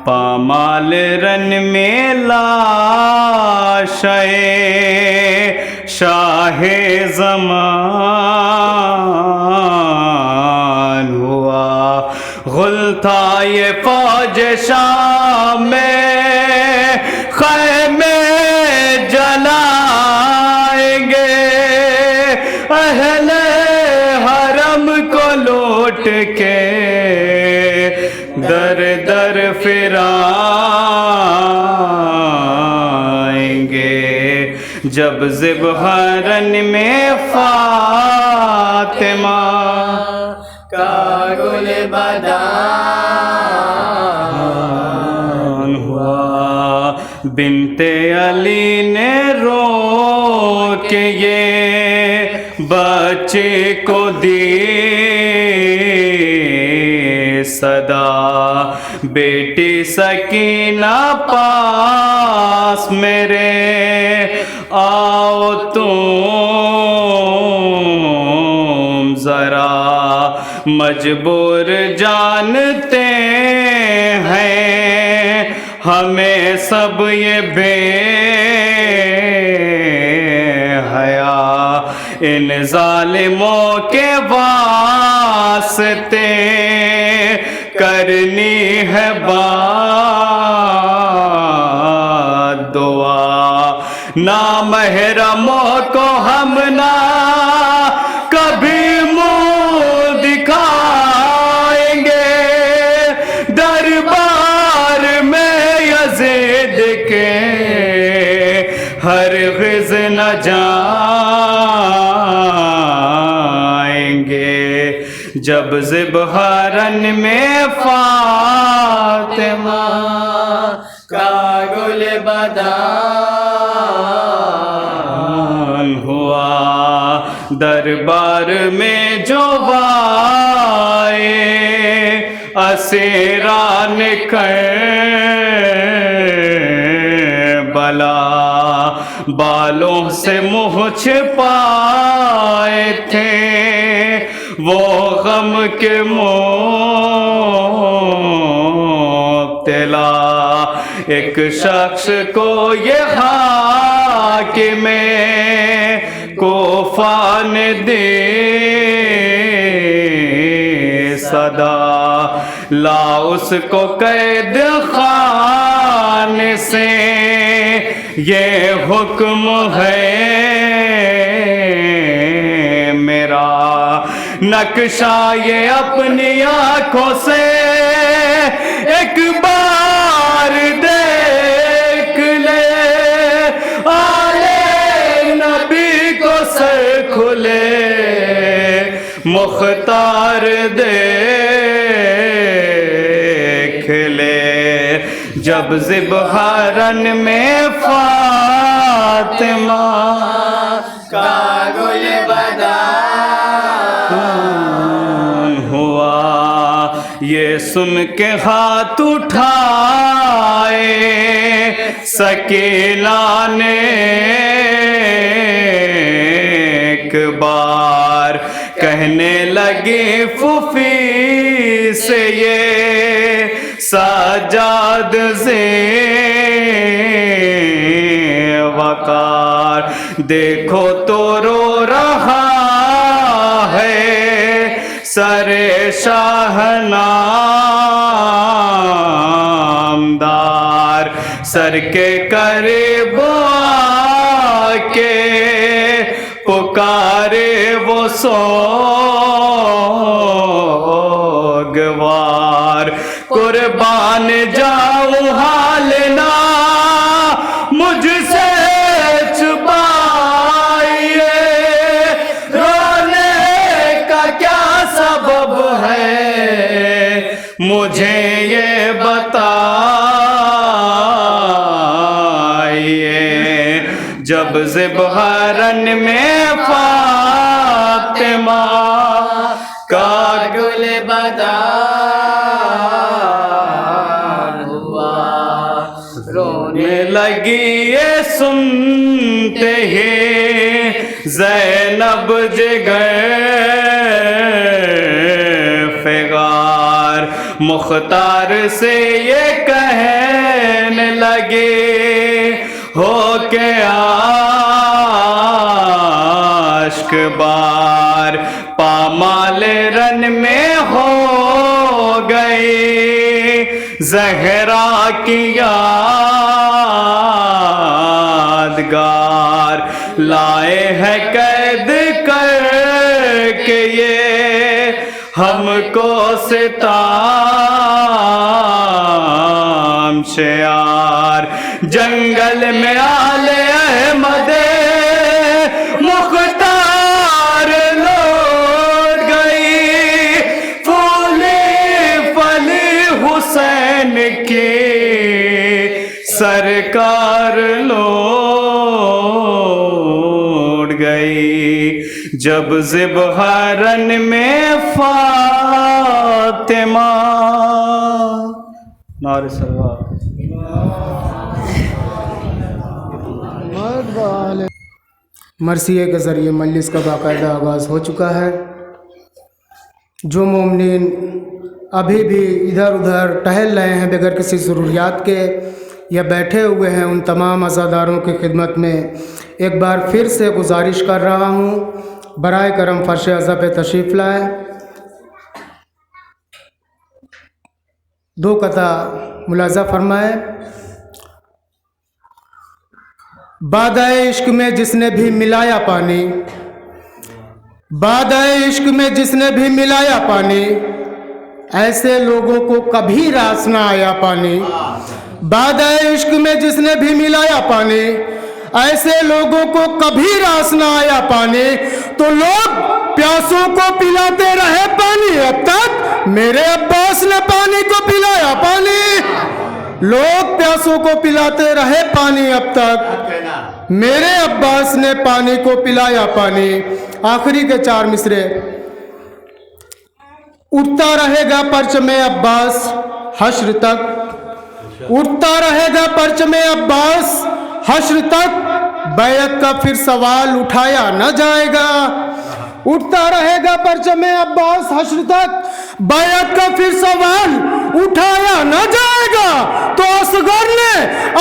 پامال رن میں لاشے شاہ زمان ہوا، غل تھا یہ فوج شام میں خیمے جلائیں گے، اہل حرم کو لوٹ کے در در پھرائیں گے، جب ذبحرن میں فاطمہ کا گل بدان ہوا، بنت علی نے رو کے یہ بچے کو دی صدا، بیٹی سکینہ پاس میرے آؤ تم ذرا، مجبور جانتے ہیں ہمیں سب یہ بے حیا، ان ظالموں کے واسطے کرنی ہے بات دعا، نامحرموں کو ہم نہ کبھی منہ دکھائیں گے، دربار میں یزید کے ہرگز نہ جائیں گے، جب ذبحرن میں فاطمہ کا گل بدان ہوا، دربار میں جو آئے اسیران کربلا، بالوں سے منہ چھپائے تھے وہ غم کے مبتلا، ایک شخص کو یہ حاکم کوفہ نے دی صدا، لا اس کو قید خانے سے یہ حکم ہے میرا، نقشہ یہ اپنی آنکھوں سے ایک بار دیکھ لے، آلے نبی کو سر کھلے مختار دیکھ لے، جب ذبحرن میں فاطمہ کا گل بدان ہوا، یہ سن کے ہاتھ اٹھائے سکینہ نے ایک بار، کہنے لگی پھوپھی سے یہ سجاد وقار، دیکھو تو رو رہا ہے سر شاہ نامدار، سر کے قریب آ کے پکارے وہ سوگوار، قربان جاؤں حال نہ مجھ سے چھپائیے، رونے کا کیا سبب ہے مجھے یہ بتائیے، جب ذبحرن میں فاطمہ کا گل بدان ہوا، رونے لگی یہ سنتے ہی زینب جگر فغار، مختار سے یہ کہنے لگے ہو کے عاشق بار پامال رن میں ہو گئی زہرا کی یادگار لائے ہے قید کر کے یہ ہم کو ستام شیار جنگل میں آل احمد مختار لوٹ گئی پھولی پھلی حسین کی سرکار لوٹ گئی جب ذبح رن میں فاطمہ نعرہ سلوات مرثیے کے ذریعے مجلس کا باقاعدہ آغاز ہو چکا ہے۔ جو مومنین ابھی بھی ادھر ادھر ٹہل رہے ہیں بغیر کسی ضروریات کے یا بیٹھے ہوئے ہیں، ان تمام عزاداروں کی خدمت میں ایک بار پھر سے گزارش کر رہا ہوں، برائے کرم فرش عزا پہ تشریف لائیں۔ دو قطع ملاحظہ فرمائیں۔ بادۂ عشق میں جس نے بھی ملایا پانی، بادۂ عشق میں جس نے بھی ملایا پانی، ایسے لوگوں کو کبھی راس نہ آیا پانی۔ بادۂ عشق میں جس نے بھی ملایا پانی، ایسے لوگوں کو کبھی راس نہ آیا پانی۔ تو لوگ پیاسوں کو پلاتے رہے پانی اب تک، میرے عباس نے پانی کو پلایا پانی۔ لوگ پیاسوں کو پلاتے رہے پانی اب تک، میرے عباس نے پانی کو پلایا پانی۔ آخری کے 4 مصرے۔ اٹھتا رہے گا پرچم عباس حشر تک، اٹھتا رہے گا پرچم عباس حشر تک، بیعت کا پھر سوال اٹھایا نہ جائے گا۔ اٹھتا رہے گا پرچم عباس حشر تک، بیعت کا پھر سوال اٹھایا نہ جائے گا۔ تو اصغر نے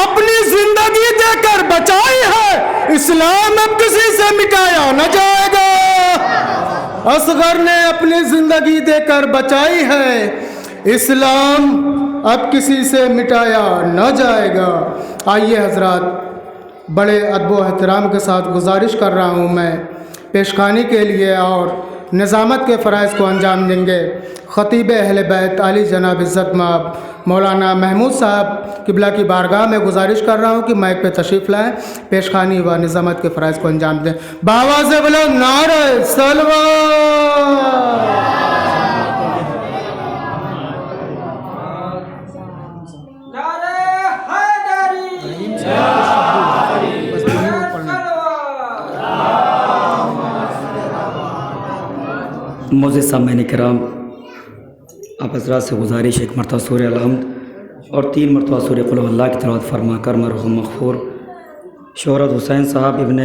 اپنی زندگی دے کر بچائی ہے، اسلام اب کسی سے مٹایا نہ جائے گا۔ اصغر نے اپنی زندگی دے کر بچائی ہے، اسلام اب کسی سے مٹایا نہ جائے گا۔ آئیے حضرات، بڑے ادب و احترام کے ساتھ گزارش کر رہا ہوں میں پیشخوانی کے لیے اور نظامت کے فرائض کو انجام دیں گے خطیب اہل بیت علی جناب عزت مآب مولانا محمود صاحب قبلہ کی بارگاہ میں گزارش کر رہا ہوں کہ مائک پہ تشریف لائیں، پیشخوانی و نظامت کے فرائض کو انجام دیں۔ بآواز بلند نعرہ صلوات۔ معزز سامعین کرام، آپ حضرات سے گزارش ایک مرتبہ سورہ الحمد اور 3 مرتبہ سورہ قل هو اللہ کی تلاوت فرما کر مرحوم مغفور شہرت حسین صاحب ابن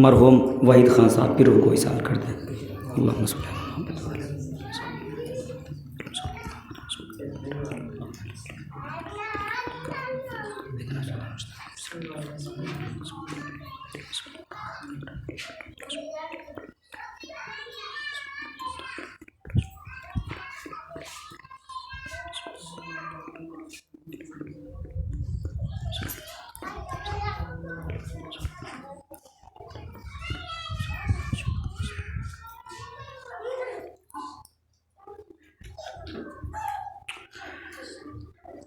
مرحوم وحید خان صاحب کی روح کو ایصال کر دیں۔ اللہم صلی اللہ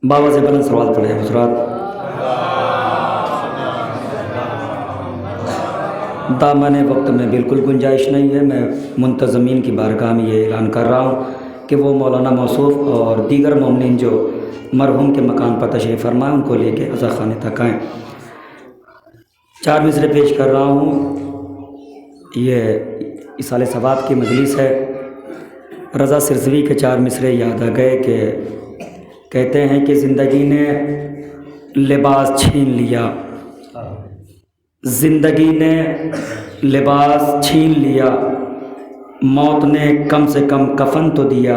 بابا سے بلند سوال پڑھے حضرات۔ دامن وقت میں بالکل گنجائش نہیں ہے، میں منتظمین کی بارگاہ میں یہ اعلان کر رہا ہوں کہ وہ مولانا موصوف اور دیگر مومنین جو مرحوم کے مکان پر تشریف فرمائیں ان کو لے کے عزا خانے تک آئیں۔ 4 مصرے پیش کر رہا ہوں، یہ اصال ثواب کی مجلس ہے۔ رضا سرسوی کے 4 مصرے یاد آ گئے کہ کہتے ہیں کہ زندگی نے لباس چھین لیا، زندگی نے لباس چھین لیا، موت نے کم سے کم کفن تو دیا،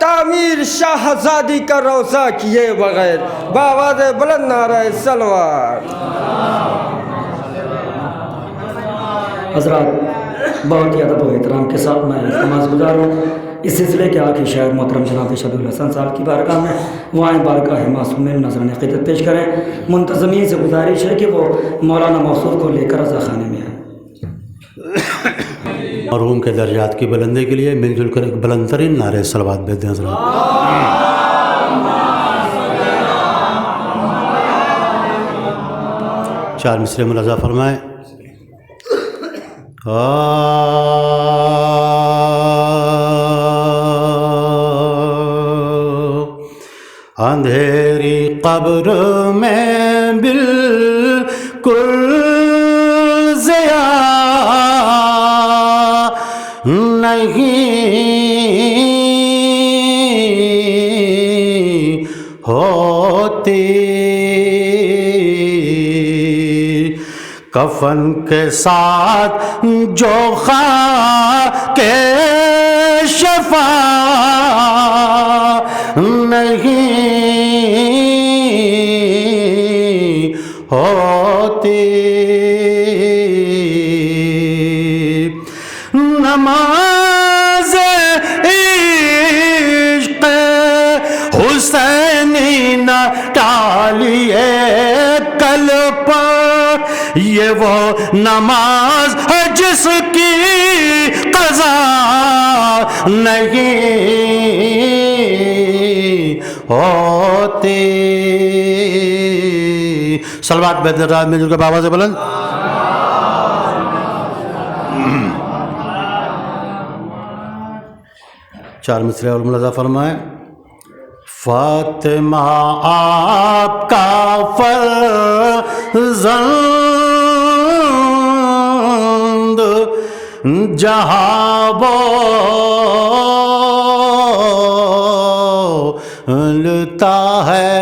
تعمیر شاہزادی کا روضہ کیے بغیر بآواز بلند نعرہ صلوات۔ حضرات بہت ہی ادب و احترام کے ساتھ میں نماز گزار ہوں اس سلسلے کے آخری شاعر محترم جناب شبیب الحسن صاحب کی بارگاہ میں وہاں بارگاہ معصومین نذران عقیدت پیش کریں۔ منتظمین سے گزارش ہے کہ وہ مولانا موصوف کو لے کر رضا خانے میں آئیں۔ مرحوم کے درجات کی بلندی کے لیے مل جل کر ایک بلند ترین نعرہ صلوات بھیج دیں حضرات۔ چار مصرے ملاحظہ فرمائیں۔ اندھیری قبر میں بالکل ضیاء نہیں ہوتی، کفن کے ساتھ جو خاک شفا نہیں ہوتی، نماز عشق حسینی نہ ٹالیے کل پر، یہ وہ نماز ہے جس کی قضا نہیں ہوتی۔ صلوات بہتر رات میں جل کے بابا سے بلند۔ چار مصرے اور ملاحظہ فرمائیں۔ فاطمہ آپ کا فرزند جہاں بولتا ہے،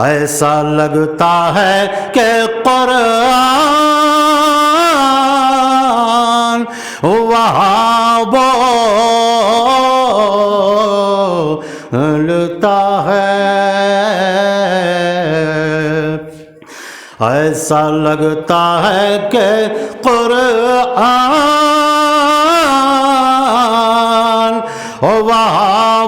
ایسا لگتا ہے کہ قرآن وہاں بولتا ہے، ایسا لگتا ہے کہ قرآن وہاں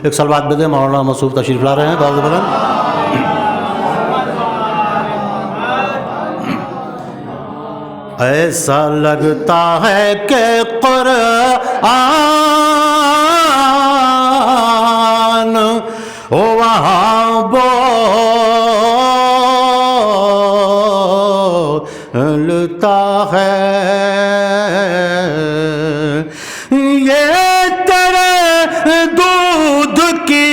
ایک صلوات بدے مولانا موصوف تشریف لا رہے ہیں باوض بلند۔ ایسا لگتا ہے کہ قرآن وہاں بولتا ہے، یہ تیرے دودھ کی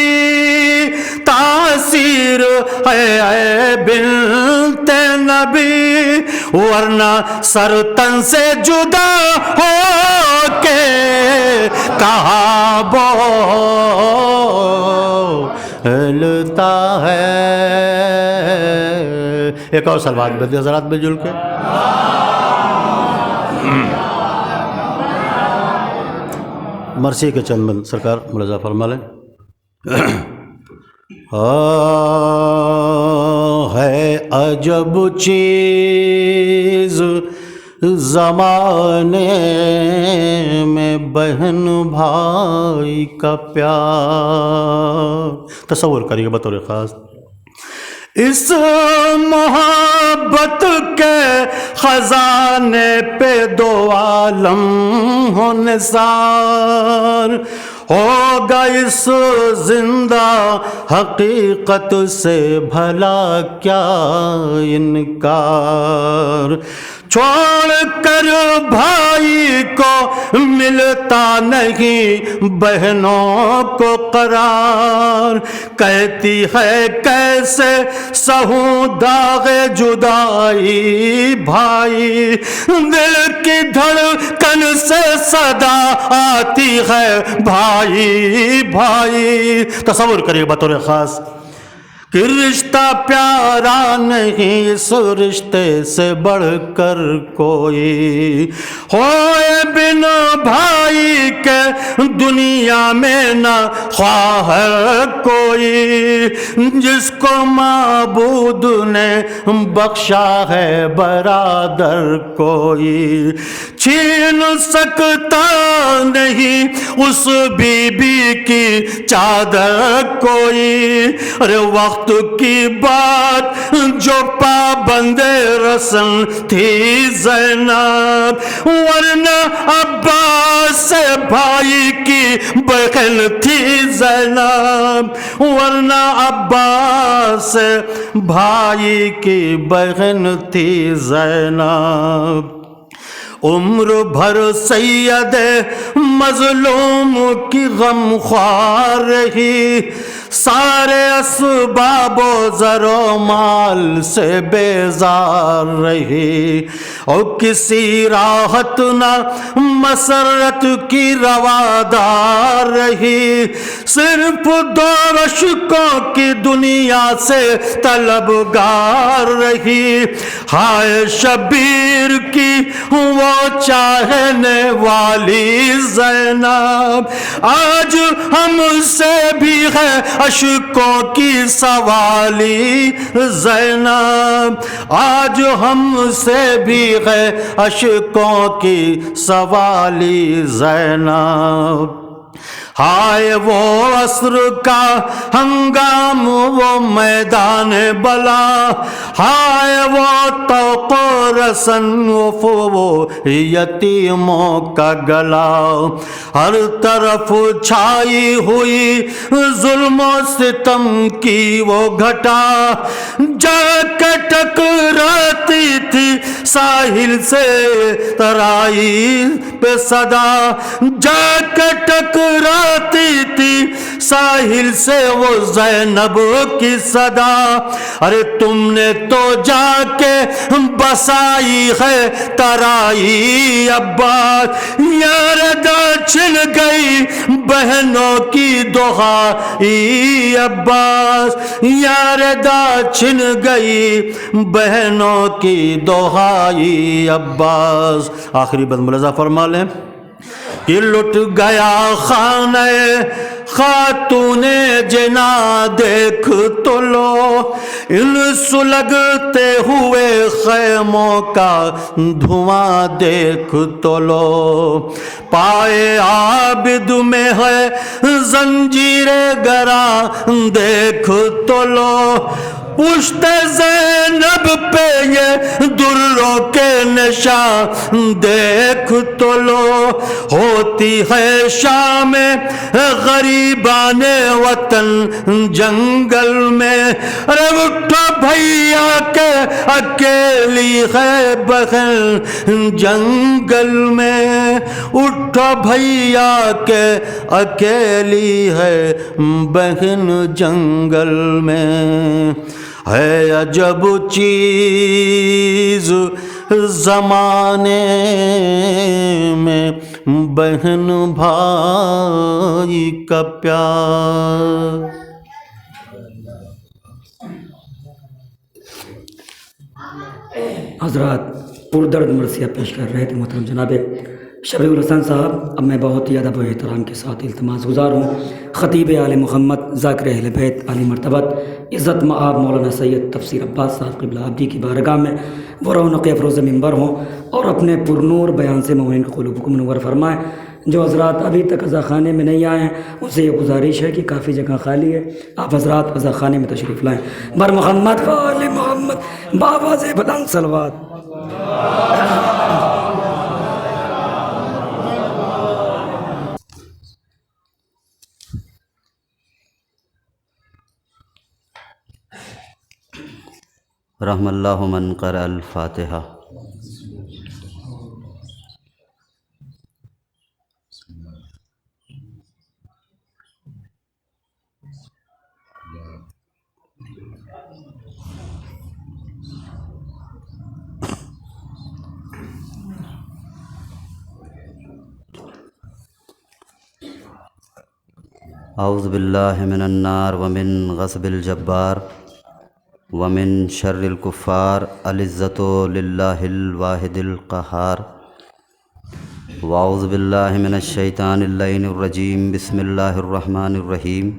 تاثیر ہے اے بنت نبی، ورنہ سر تن سے جدا ہو کے کہاں بولتا ہے۔ ایک اور صلوات بدے حضرات میں جل کے۔ مرثی کے چند بند سرکار ملاحظہ فرما لیں۔ ہے عجب چیز زمانے میں بہن بھائی کا پیار، تصور کریے بطور خاص اس محبت کے خزانے پہ دو عالم ہو نثار، ہوگا اس زندہ حقیقت سے بھلا کیا انکار، چھوڑ کر بھائی کو ملتا نہیں بہنوں کو قرار، کہتی ہے کیسے سہوں داغ جدائی بھائی، دل کی دھڑکن سے صدا آتی ہے بھائی بھائی۔ تصور کریے بطور خاص کہ رشتہ پیارا نہیں اس رشتے سے بڑھ کر کوئی، ہوئے بن بھائی کے دنیا میں نہ خواہر کوئی، جس کو معبود نے بخشا ہے برادر کوئی، چھین سکتا نہیں اس بی بی کی چادر کوئی، ارے وقت کی بات جو پابند رسم تھی زینب، ورنہ عباس سے بھائی کی بہن تھی زینب، ورنہ عباس سے بھائی کی بہن تھی زینب۔ عمر بھر سید مظلوم کی غم خوار رہی، سارے اسباب و زر و مال سے بیزار رہی، اور کسی راحت نہ مسرت کی روادار رہی، صرف دو رشکوں کی دنیا سے طلبگار رہی، ہائے شبیر کی وہ چاہنے والی زینب، آج ہم سے بھی ہے اشکوں کی سوالی زینب، آج ہم سے بھی ہے اشکوں کی سوالی زینب۔ ہائے وہ عصر کا ہنگام وہ میدان بلا، ہائے وہ طوق و رسن وہ یتیموں کا گلا، ہر طرف چھائی ہوئی ظلم و ستم کی وہ گھٹا، جا کے ٹکراتی تھی ساحل سے ترائی پہ صدا، جا کے ٹکراتی تھی ساحل سے وہ زینب کی صدا، ارے تم نے تو جا کے بسائی ہے ترائی عباس، یاردا چھن گئی بہنوں کی دعائی عباس، یاردا چھن گئی بہنوں کی دعائی عباس۔ آخری بند ملحظہ فرما لیں کہ لٹ گیا خانہ خاتون جنا دیکھ تو لو، ان سلگتے ہوئے خیموں کا دھواں دیکھ تو لو، پائے عابد میں ہے زنجیر گرا دیکھ تو لو، پشت زینب پہ یہ دروں کے نشان دیکھ تو لو، ہوتی ہے شام غریبان وطن جنگل میں، ارے اٹھو بھیا کے اکیلی ہے بہن جنگل میں، اٹھو بھیا کے اکیلی ہے بہن جنگل میں، ہے عجب چیز زمانے میں بہن بھائی کا پیار۔ حضرات پردرد مرثیہ پیش کر رہے تھے محترم جناب شفیع الحسن صاحب۔ اب میں بہت ہی ادب و احترام کے ساتھ التماس گزار ہوں خطیب آل محمد ذاکر اہل بیت علی مرتبت عزت مآب مولانا سید تفسیر عباس صاحب قبلہ آبدی کی بارگاہ میں وہ رونق افروز ممبر ہوں اور اپنے پرنور بیان سے مومنین کے قلوب کو منور فرمائیں۔ جو حضرات ابھی تک عزا خانے میں نہیں آئے ہیں ان سے یہ گزارش ہے کہ کافی جگہ خالی ہے، آپ حضرات عزا خانے میں تشریف لائیں۔ بر محمد و آل محمد بآواز بلند صلوات۔ رحم اللہ من قرأ الفاتحہ۔ اعوذ باللہ من النار ومن غصب الجبار۔ ومن شر الکفار العزت للہ الواحد القہار واعوذ باللہ من الشیطان اللعین الرجیم بسم اللہ الرحمن الرحیم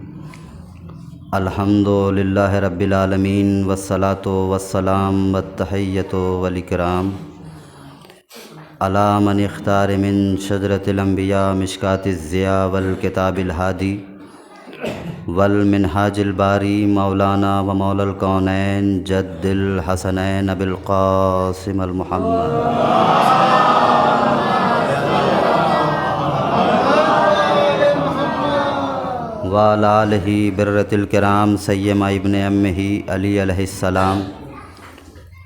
الحمد للہ رب العالمین والصلاة والسلام والتحیۃ والاکرام علی من اختار من شجرۃ الانبیاء مشکاۃ الضیاء والکتاب الہادی والمنہاج الباری مولانا و مولا الکونین جد الحسنین ابی القاسم المحمد وعلی آلہ برۃ الکرام سیما ابن امہ علی علیہ السلام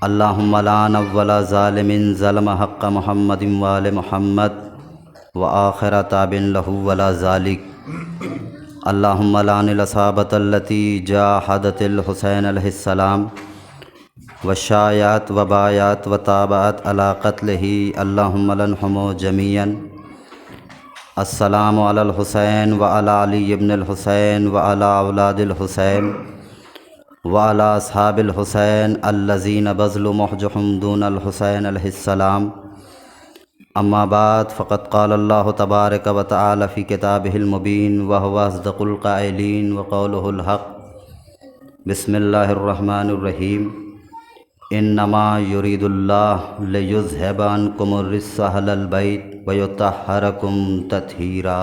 اللہم لعن اول ظالم ظلم حق محمد وآل محمد وآخر تاب لہ ولا ذالک اللہم لعن العصابۃ التی جاہدت الحسین علیہ السلام وشایعت وبایعت وتابعت علی قتلہ اللہم لعنہم جمیعا السلام علی الحسین وعلی علی ابن الحسین وعلی اولاد الحسین وعلی اصحاب الحسین الذین بذلوا مہجہم دون الحسین علیہ السلام اما بعد فقد قال اللہ تبارک و تعالی فی کتابہ المبین وہو اصدق القائلین وقولہ الحق بسم اللہ الرحمن الرحیم انما یرید اللہ لیذھب عنکم الرجس اہل البیت ویطہرکم تطہیرا۔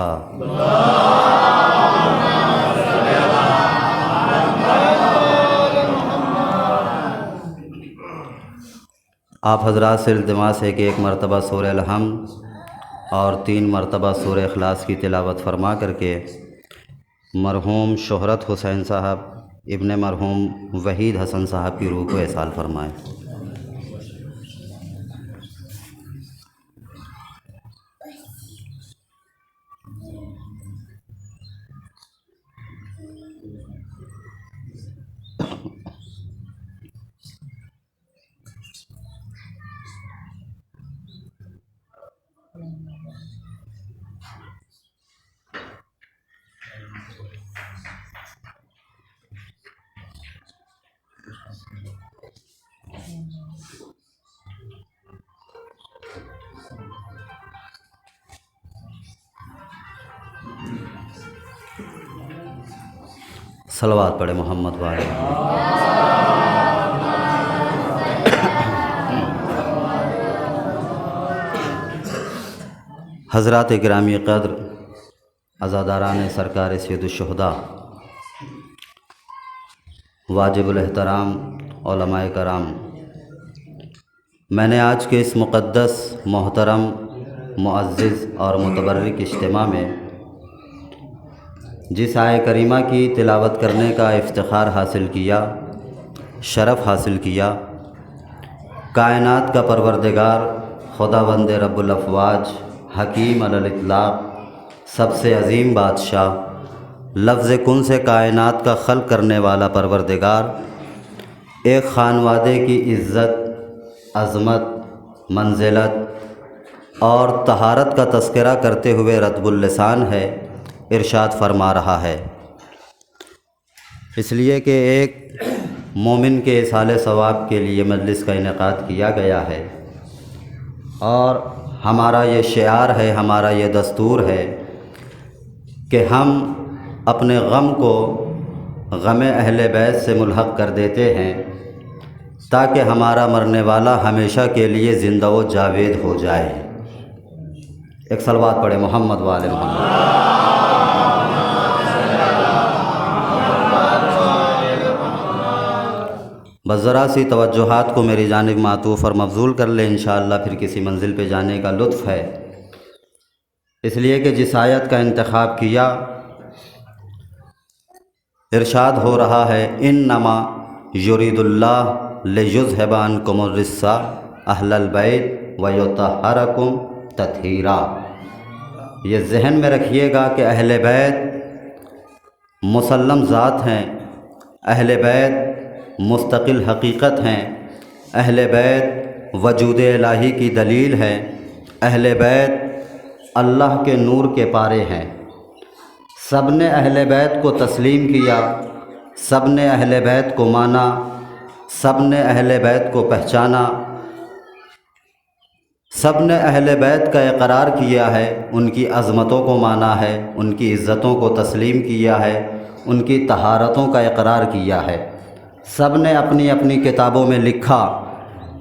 آپ حضرات سے التماس ہے کہ ایک مرتبہ سورہ الحمد اور 3 مرتبہ سورہ اخلاص کی تلاوت فرما کر کے مرحوم شہرت حسین صاحب ابن مرحوم وحید حسن صاحب کی روح کو احسال فرمائیں۔ صلوات پڑھے محمد والے۔ حضرات گرامی قدر، عزاداران سرکار سید الشہداء، واجب الاحترام علماء کرام، میں نے آج کے اس مقدس، محترم، معزز اور متبرک اجتماع میں جس آیہ کریمہ کی تلاوت کرنے کا افتخار حاصل کیا، شرف حاصل کیا، کائنات کا پروردگار خداوند رب الافواج، حکیم علی الاطلاق، سب سے عظیم بادشاہ، لفظ کن سے کائنات کا خلق کرنے والا پروردگار، ایک خانوادے کی عزت، عظمت، منزلت اور طہارت کا تذکرہ کرتے ہوئے رطب اللسان ہے، ارشاد فرما رہا ہے، اس لیے کہ ایک مومن کے اصال ثواب کے لیے مجلس کا انعقاد کیا گیا ہے، اور ہمارا یہ شعار ہے، ہمارا یہ دستور ہے کہ ہم اپنے غم کو غم اہل بیت سے ملحق کر دیتے ہیں تاکہ ہمارا مرنے والا ہمیشہ کے لیے زندہ و جاوید ہو جائے۔ ایک صلوات پڑھے محمد والے محمد۔ بس ذرا سی توجہات کو میری جانب معطوف اور مبذول کر لیں، انشاءاللہ پھر کسی منزل پہ جانے کا لطف ہے، اس لیے کہ جس آیت کا انتخاب کیا، ارشاد ہو رہا ہے انما یرید اللہ لیذھب عنکم الرجس اہل البیت ویطہرکم تطہیرا۔ یہ ذہن میں رکھیے گا کہ اہل بیت مسلم ذات ہیں، اہل بیت مستقل حقیقت ہیں، اہل بیت وجود الہی کی دلیل ہے، اہل بیت اللہ کے نور کے پارے ہیں۔ سب نے اہل بیت کو تسلیم کیا، سب نے اہل بیت کو مانا، سب نے اہل بیت کو پہچانا، سب نے اہل بیت کا اقرار کیا ہے، ان کی عظمتوں کو مانا ہے، ان کی عزتوں کو تسلیم کیا ہے، ان کی طہارتوں کا اقرار کیا ہے، سب نے اپنی اپنی کتابوں میں لکھا،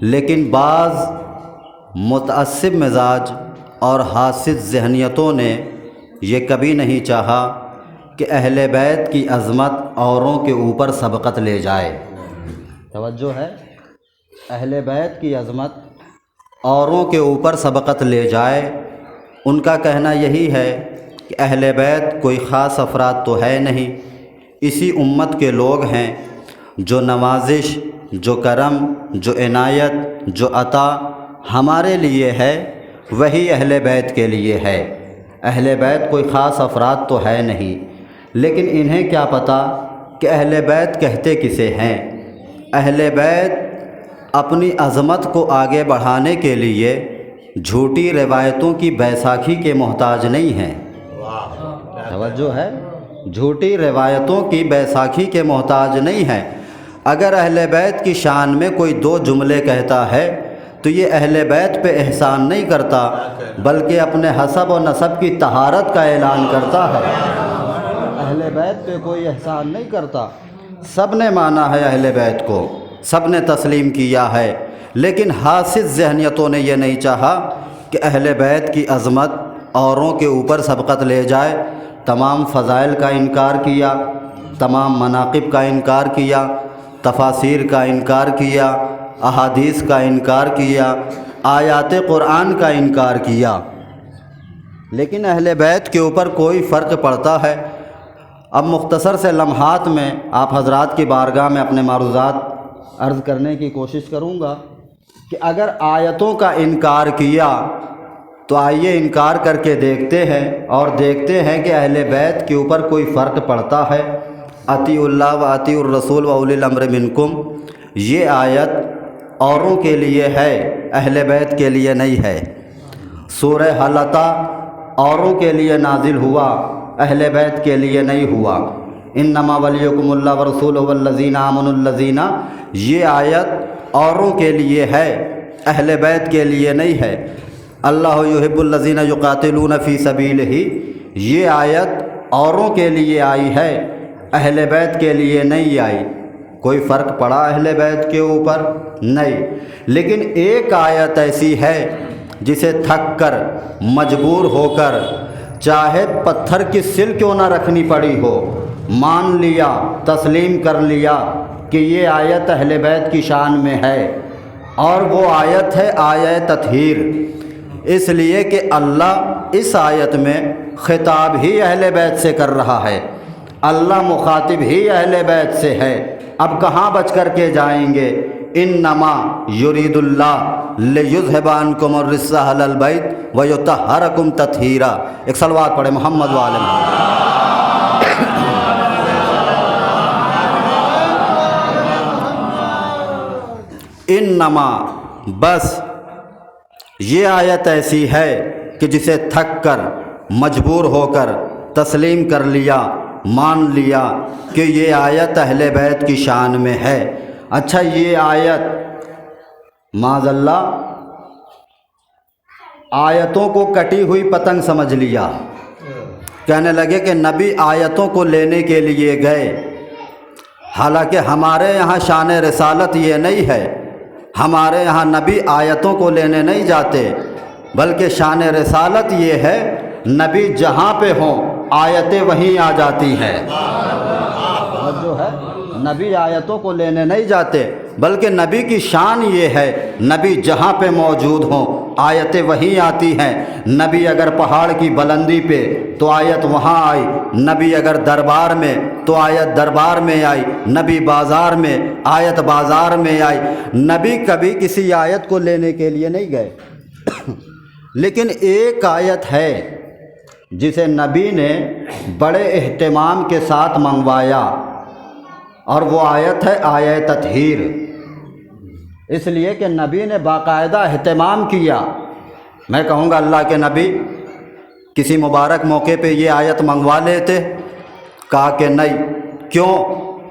لیکن بعض متعصب مزاج اور حاسد ذہنیتوں نے یہ کبھی نہیں چاہا کہ اہل بیت کی عظمت اوروں کے اوپر سبقت لے جائے۔ توجہ ہے، اہل بیت کی عظمت اوروں کے اوپر سبقت لے جائے۔ ان کا کہنا یہی ہے کہ اہل بیت کوئی خاص افراد تو ہے نہیں، اسی امت کے لوگ ہیں جو نوازش، جو کرم، جو عنایت، جو عطا ہمارے لیے ہے وہی اہل بیت کے لیے ہے۔ اہل بیت کوئی خاص افراد تو ہے نہیں، لیکن انہیں کیا پتہ کہ اہل بیت کہتے کسے ہیں۔ اہل بیت اپنی عظمت کو آگے بڑھانے کے لیے جھوٹی روایتوں کی بیساکھی کے محتاج نہیں ہیں۔ توجہ ہے، جھوٹی روایتوں کی بیساکھی کے محتاج نہیں ہیں۔ اگر اہل بیت کی شان میں کوئی دو جملے کہتا ہے تو یہ اہل بیت پہ احسان نہیں کرتا، بلکہ اپنے حسب و نسب کی طہارت کا اعلان کرتا ہے۔ اہل بیت پہ کوئی احسان نہیں کرتا، سب نے مانا ہے اہل بیت کو، سب نے تسلیم کیا ہے، لیکن حاسد ذہنیتوں نے یہ نہیں چاہا کہ اہل بیت کی عظمت اوروں کے اوپر سبقت لے جائے۔ تمام فضائل کا انکار کیا، تمام مناقب کا انکار کیا، تفاسیر کا انکار کیا، احادیث کا انکار کیا، آیات قرآن کا انکار کیا، لیکن اہل بیت کے اوپر کوئی فرق پڑتا ہے۔ اب مختصر سے لمحات میں آپ حضرات کی بارگاہ میں اپنے معروضات عرض کرنے کی کوشش کروں گا کہ اگر آیتوں کا انکار کیا تو آئیے انکار کر کے دیکھتے ہیں اور دیکھتے ہیں کہ اہل بیت کے اوپر کوئی فرق پڑتا ہے۔ اطیعوا اللہ و اطیعوا الرسول و اولی الامر منکم، یہ آیت اوروں کے لیے ہے، اہل بیت کے لیے نہیں ہے۔ سورہ حلقہ اوروں کے لیے نازل ہوا، اہل بیت کے لیے نہیں ہوا۔ انما ولیکم اللہ ورسولہ والذین آمنوا الذین، یہ آیت اوروں کے لیے ہے، اہل بیت کے لیے نہیں ہے۔ اللہ یحب الذین یقاتلون فی سبیلہ، یہ آیت اوروں کے لیے آئی ہے، اہل بیت کے لیے نہیں آئی۔ کوئی فرق پڑا اہل بیت کے اوپر؟ نہیں، لیکن ایک آیت ایسی ہے جسے تھک کر، مجبور ہو کر، چاہے پتھر کی سل کیوں نہ رکھنی پڑی ہو، مان لیا، تسلیم کر لیا کہ یہ آیت اہل بیت کی شان میں ہے، اور وہ آیت ہے آیہ تطہیر۔ اس لیے کہ اللہ اس آیت میں خطاب ہی اہل بیت سے کر رہا ہے، اللہ مخاطب ہی اہل بیت سے ہے، اب کہاں بچ کر کے جائیں گے؟ انما یرید اللہ لیذھب عنکم الرجس اہل البیت ویطہرکم تطہیرا۔ ایک صلوات پڑھے محمد وعلی محمد۔ انما، بس یہ آیت ایسی ہے کہ جسے تھک کر، مجبور ہو کر تسلیم کر لیا، مان لیا کہ یہ آیت اہل بیت کی شان میں ہے۔ اچھا، یہ آیت معاذ اللہ آیتوں کو کٹی ہوئی پتنگ سمجھ لیا، کہنے لگے کہ نبی آیتوں کو لینے کے لیے گئے، حالانکہ ہمارے یہاں شان رسالت یہ نہیں ہے، ہمارے یہاں نبی آیتوں کو لینے نہیں جاتے، بلکہ شان رسالت یہ ہے نبی جہاں پہ ہوں آیتیں وہیں آ جاتی ہیں۔ جو ہے نبی آیتوں کو لینے نہیں جاتے، بلکہ نبی کی شان یہ ہے نبی جہاں پہ موجود ہوں آیتیں وہیں آتی ہیں۔ نبی اگر پہاڑ کی بلندی پہ تو آیت وہاں آئی، نبی اگر دربار میں تو آیت دربار میں آئی، نبی بازار میں آیت بازار میں آئی۔ نبی کبھی کسی آیت کو لینے کے لیے نہیں گئے، لیکن ایک آیت ہے جسے نبی نے بڑے اہتمام کے ساتھ منگوایا، اور وہ آیت ہے آیہ تطہیر۔ اس لیے کہ نبی نے باقاعدہ اہتمام کیا۔ میں کہوں گا اللہ کے نبی کسی مبارک موقع پہ یہ آیت منگوا لیتے؟ کہا کہ نہیں۔ کیوں؟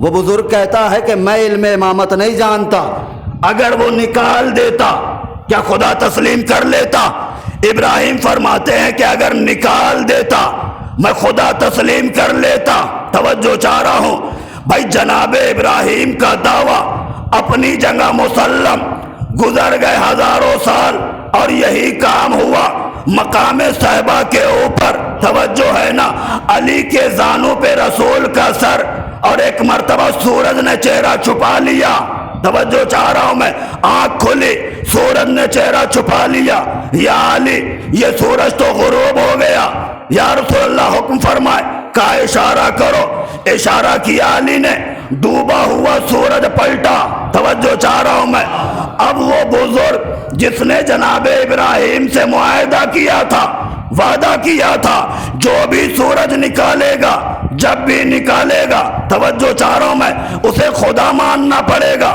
وہ بزرگ کہتا ہے کہ میں علم امامت نہیں جانتا، اگر وہ نکال دیتا کیا خدا تسلیم کر لیتا؟ ابراہیم فرماتے ہیں کہ اگر نکال دیتا میں خدا تسلیم کر لیتا۔ توجہ چاہ رہا ہوں بھائی، جناب ابراہیم کا دعویٰ اپنی جگہ مسلم، گزر گئے ہزاروں سال اور یہی کام ہوا مقام صحبہ کے اوپر۔ توجہ ہے نا، علی کے زانوں پہ رسول کا سر، اور ایک مرتبہ سورج نے چہرہ چھپا لیا۔ توجہ چاہ رہا ہوں میں، آنکھ کھلی، سورج نے چہرہ چھپا لیا۔ یا علی، یہ سورج تو غروب ہو گیا، یا رسول اللہ حکم فرمائے، کہا اشارہ کرو۔ اشارہ کیا علی نے، ڈوبا ہوا سورج پلٹا۔ توجہ چاہ رہا ہوں میں، اب وہ بزرگ جس نے جناب ابراہیم سے معاہدہ کیا تھا، وعدہ کیا تھا، جو بھی سورج نکالے گا، جب بھی نکالے گا، توجہ چاہ رہا ہوں میں، اسے خدا ماننا پڑے گا۔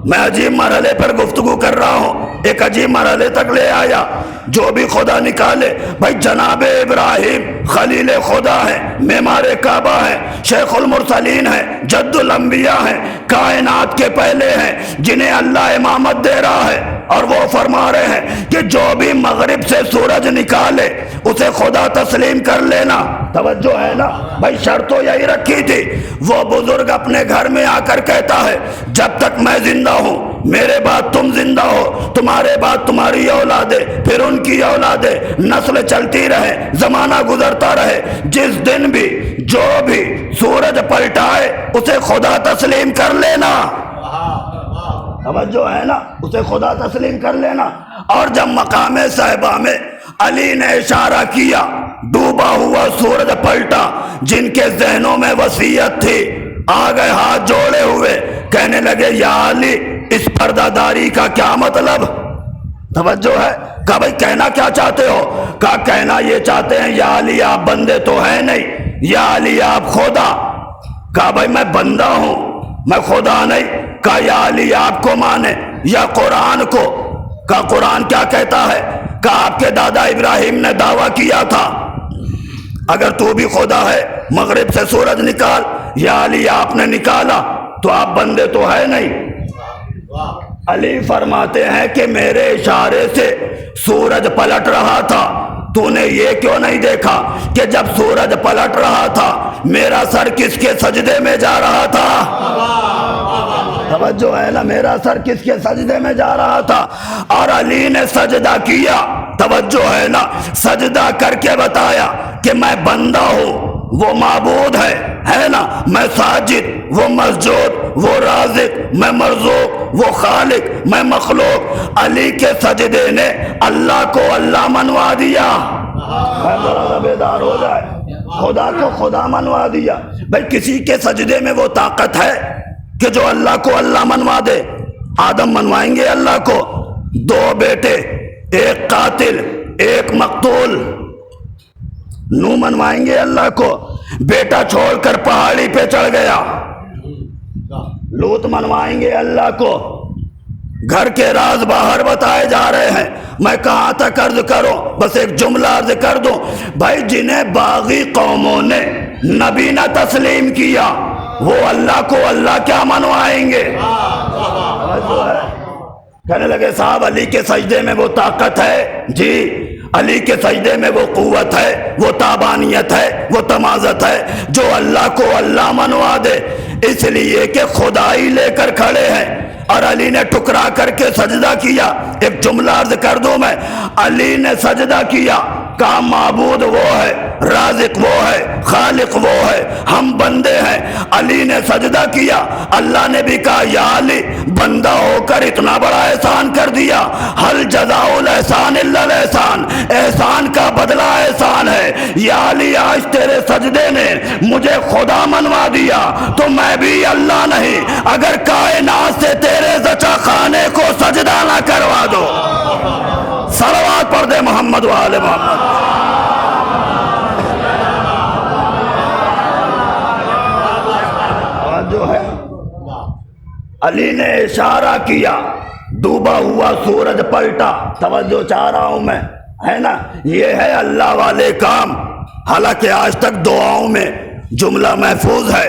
میں عجیب مرحلے پر گفتگو کر رہا ہوں، ایک عجیب مرحلے تک لے آیا، جو بھی خدا نکالے۔ بھائی جناب ابراہیم خلیل خدا ہے، معمار کعبہ ہے، شیخ المرسلین ہے، جد الانبیاء ہیں، کائنات کے پہلے ہیں، جنہیں اللہ امامت دے رہا ہے، اور وہ فرما رہے ہیں کہ جو بھی مغرب سے سورج نکالے اسے خدا تسلیم کر لینا۔ توجہ ہے نا بھائی، شرط تو یہی رکھی تھی۔ وہ بزرگ اپنے گھر میں آ کر کہتا ہے جب تک میں زندہ ہوں، میرے بعد تم زندہ ہو، تمہارے بعد تمہاری اولادیں، پھر ان کی اولادیں، نسل چلتی رہے، زمانہ گزرتا رہے، جس دن بھی جو بھی سورج پلٹائے اسے خدا تسلیم کر لینا۔ توجہ ہے نا، اسے خدا تسلیم کر لینا۔ اور جب مقام صحبہ میں علی نے اشارہ کیا، ڈوبا ہوا سورج پلٹا، جن کے ذہنوں میں وصیت تھی آ گئے ہاتھ جوڑے ہوئے، کہنے لگے یا علی اس پردہ داری کا کیا مطلب؟ توجہ ہے، کہا بھائی کہنا کیا چاہتے ہو؟ کہا کہنا یہ چاہتے ہیں یا علی آپ بندے تو ہیں نہیں، یا علی آپ خدا۔ کہا بھائی میں بندہ ہوں، میں خدا نہیں۔ کہا یا علی آپ کو مانے یا قرآن کو؟ کہا قرآن کیا کہتا ہے؟ کہا آپ کے دادا ابراہیم نے دعویٰ کیا تھا اگر تو بھی خدا ہے مغرب سے سورج نکال۔ یا علی آپ نے نکالا تو آپ بندے تو ہے نہیں۔ علی فرماتے ہیں کہ میرے اشارے سے سورج پلٹ رہا تھا، تو نے یہ کیوں نہیں دیکھا کہ جب سورج پلٹ رہا تھا میرا سر کس کے سجدے میں جا رہا تھا؟ توجہ ہے نا، میرا سر کس کے سجدے میں جا رہا تھا؟ اور علی نے سجدہ کیا۔ توجہ ہے نا، سجدہ کر کے بتایا کہ میں بندہ ہوں، وہ معبود ہے نا، میں ساجد، وہ مسجود، وہ رازق، میں مرزوق، وہ خالق، میں مخلوق۔ علی کے سجدے نے اللہ کو اللہ منوا دیا۔ ذرا بیدار ہو جائے، خدا کو خدا منوا دیا۔ بھائی کسی کے سجدے میں وہ طاقت ہے کہ جو اللہ کو اللہ منوا دے؟ آدم منوائیں گے اللہ کو، دو بیٹے، ایک قاتل ایک مقتول، نو منوائیں گے اللہ کو، بیٹا چھوڑ کر پہاڑی پہ چڑھ گیا، لوط منوائیں گے اللہ کو۔ گھر کے راز باہر بتائے جا رہے ہیں، میں کہاں تک عرض کروں، بس ایک جملہ عرض کر دوں۔ بھائی جنہیں باغی قوموں نے نبی نہ تسلیم کیا وہ اللہ کو اللہ کیا منوائیں گے؟ کہنے لگے صاحب علی کے سجدے میں وہ طاقت ہے، جی علی کے سجدے میں وہ قوت ہے، وہ تابانیت ہے، وہ تمازت ہے جو اللہ کو اللہ منوا دے، اس لیے کہ خدائی لے کر کھڑے ہیں۔ اور علی نے ٹکرا کر کے سجدہ کیا۔ ایک جملہ عرض کر دوں میں، علی نے سجدہ کیا، کہا معبود وہ ہے، رازق وہ ہے، خالق وہ ہے، ہم بندے ہیں۔ علی نے سجدہ کیا، اللہ نے بھی کہا یا علی بندہ ہو کر اتنا بڑا احسان کر دیا، حل جزاء الاحسان الا الاحسان، احسان کا بدلہ احسان ہے۔ یا علی آج تیرے سجدے نے مجھے خدا منوا دیا تو میں بھی اللہ نہیں، اگر کائنات سے تیرے زچہ خانے کو سجدہ نہ کروا دو۔ صلوات پڑھ دے محمد و آل محمد۔ جو ہے علی نے اشارہ کیا، ڈوبا ہوا سورج پلٹا۔ توجہ چاہ رہا ہوں میں، ہے نا، یہ ہے اللہ والے کام۔ حالانکہ آج تک دعاؤں میں جملہ محفوظ ہے،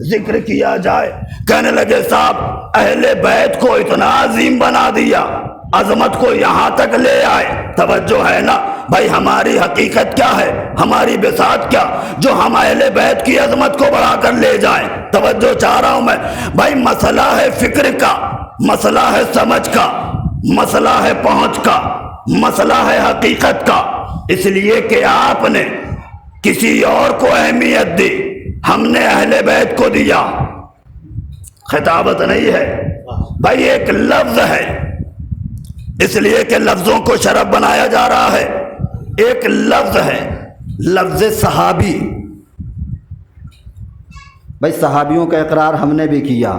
ذکر کیا جائے، کہنے لگے صاحب اہل بیت کو اتنا عظیم بنا دیا، عظمت کو یہاں تک لے آئے۔ توجہ ہے نا بھائی، ہماری حقیقت کیا ہے، ہماری بساط کیا، جو ہم اہل بیت کی عظمت کو بڑھا کر لے جائیں۔ توجہ چاہ رہا ہوں میں بھائی، مسئلہ ہے فکر کا، مسئلہ ہے سمجھ کا، مسئلہ ہے پہنچ کا، مسئلہ ہے حقیقت کا۔ اس لیے کہ آپ نے کسی اور کو اہمیت دی، ہم نے اہل بیت کو دیا۔ خطابت نہیں ہے بھائی، ایک لفظ ہے، اس لیے کہ لفظوں کو شرف بنایا جا رہا ہے۔ ایک لفظ ہے، لفظ صحابی۔ بھائی صحابیوں کا اقرار ہم نے بھی کیا،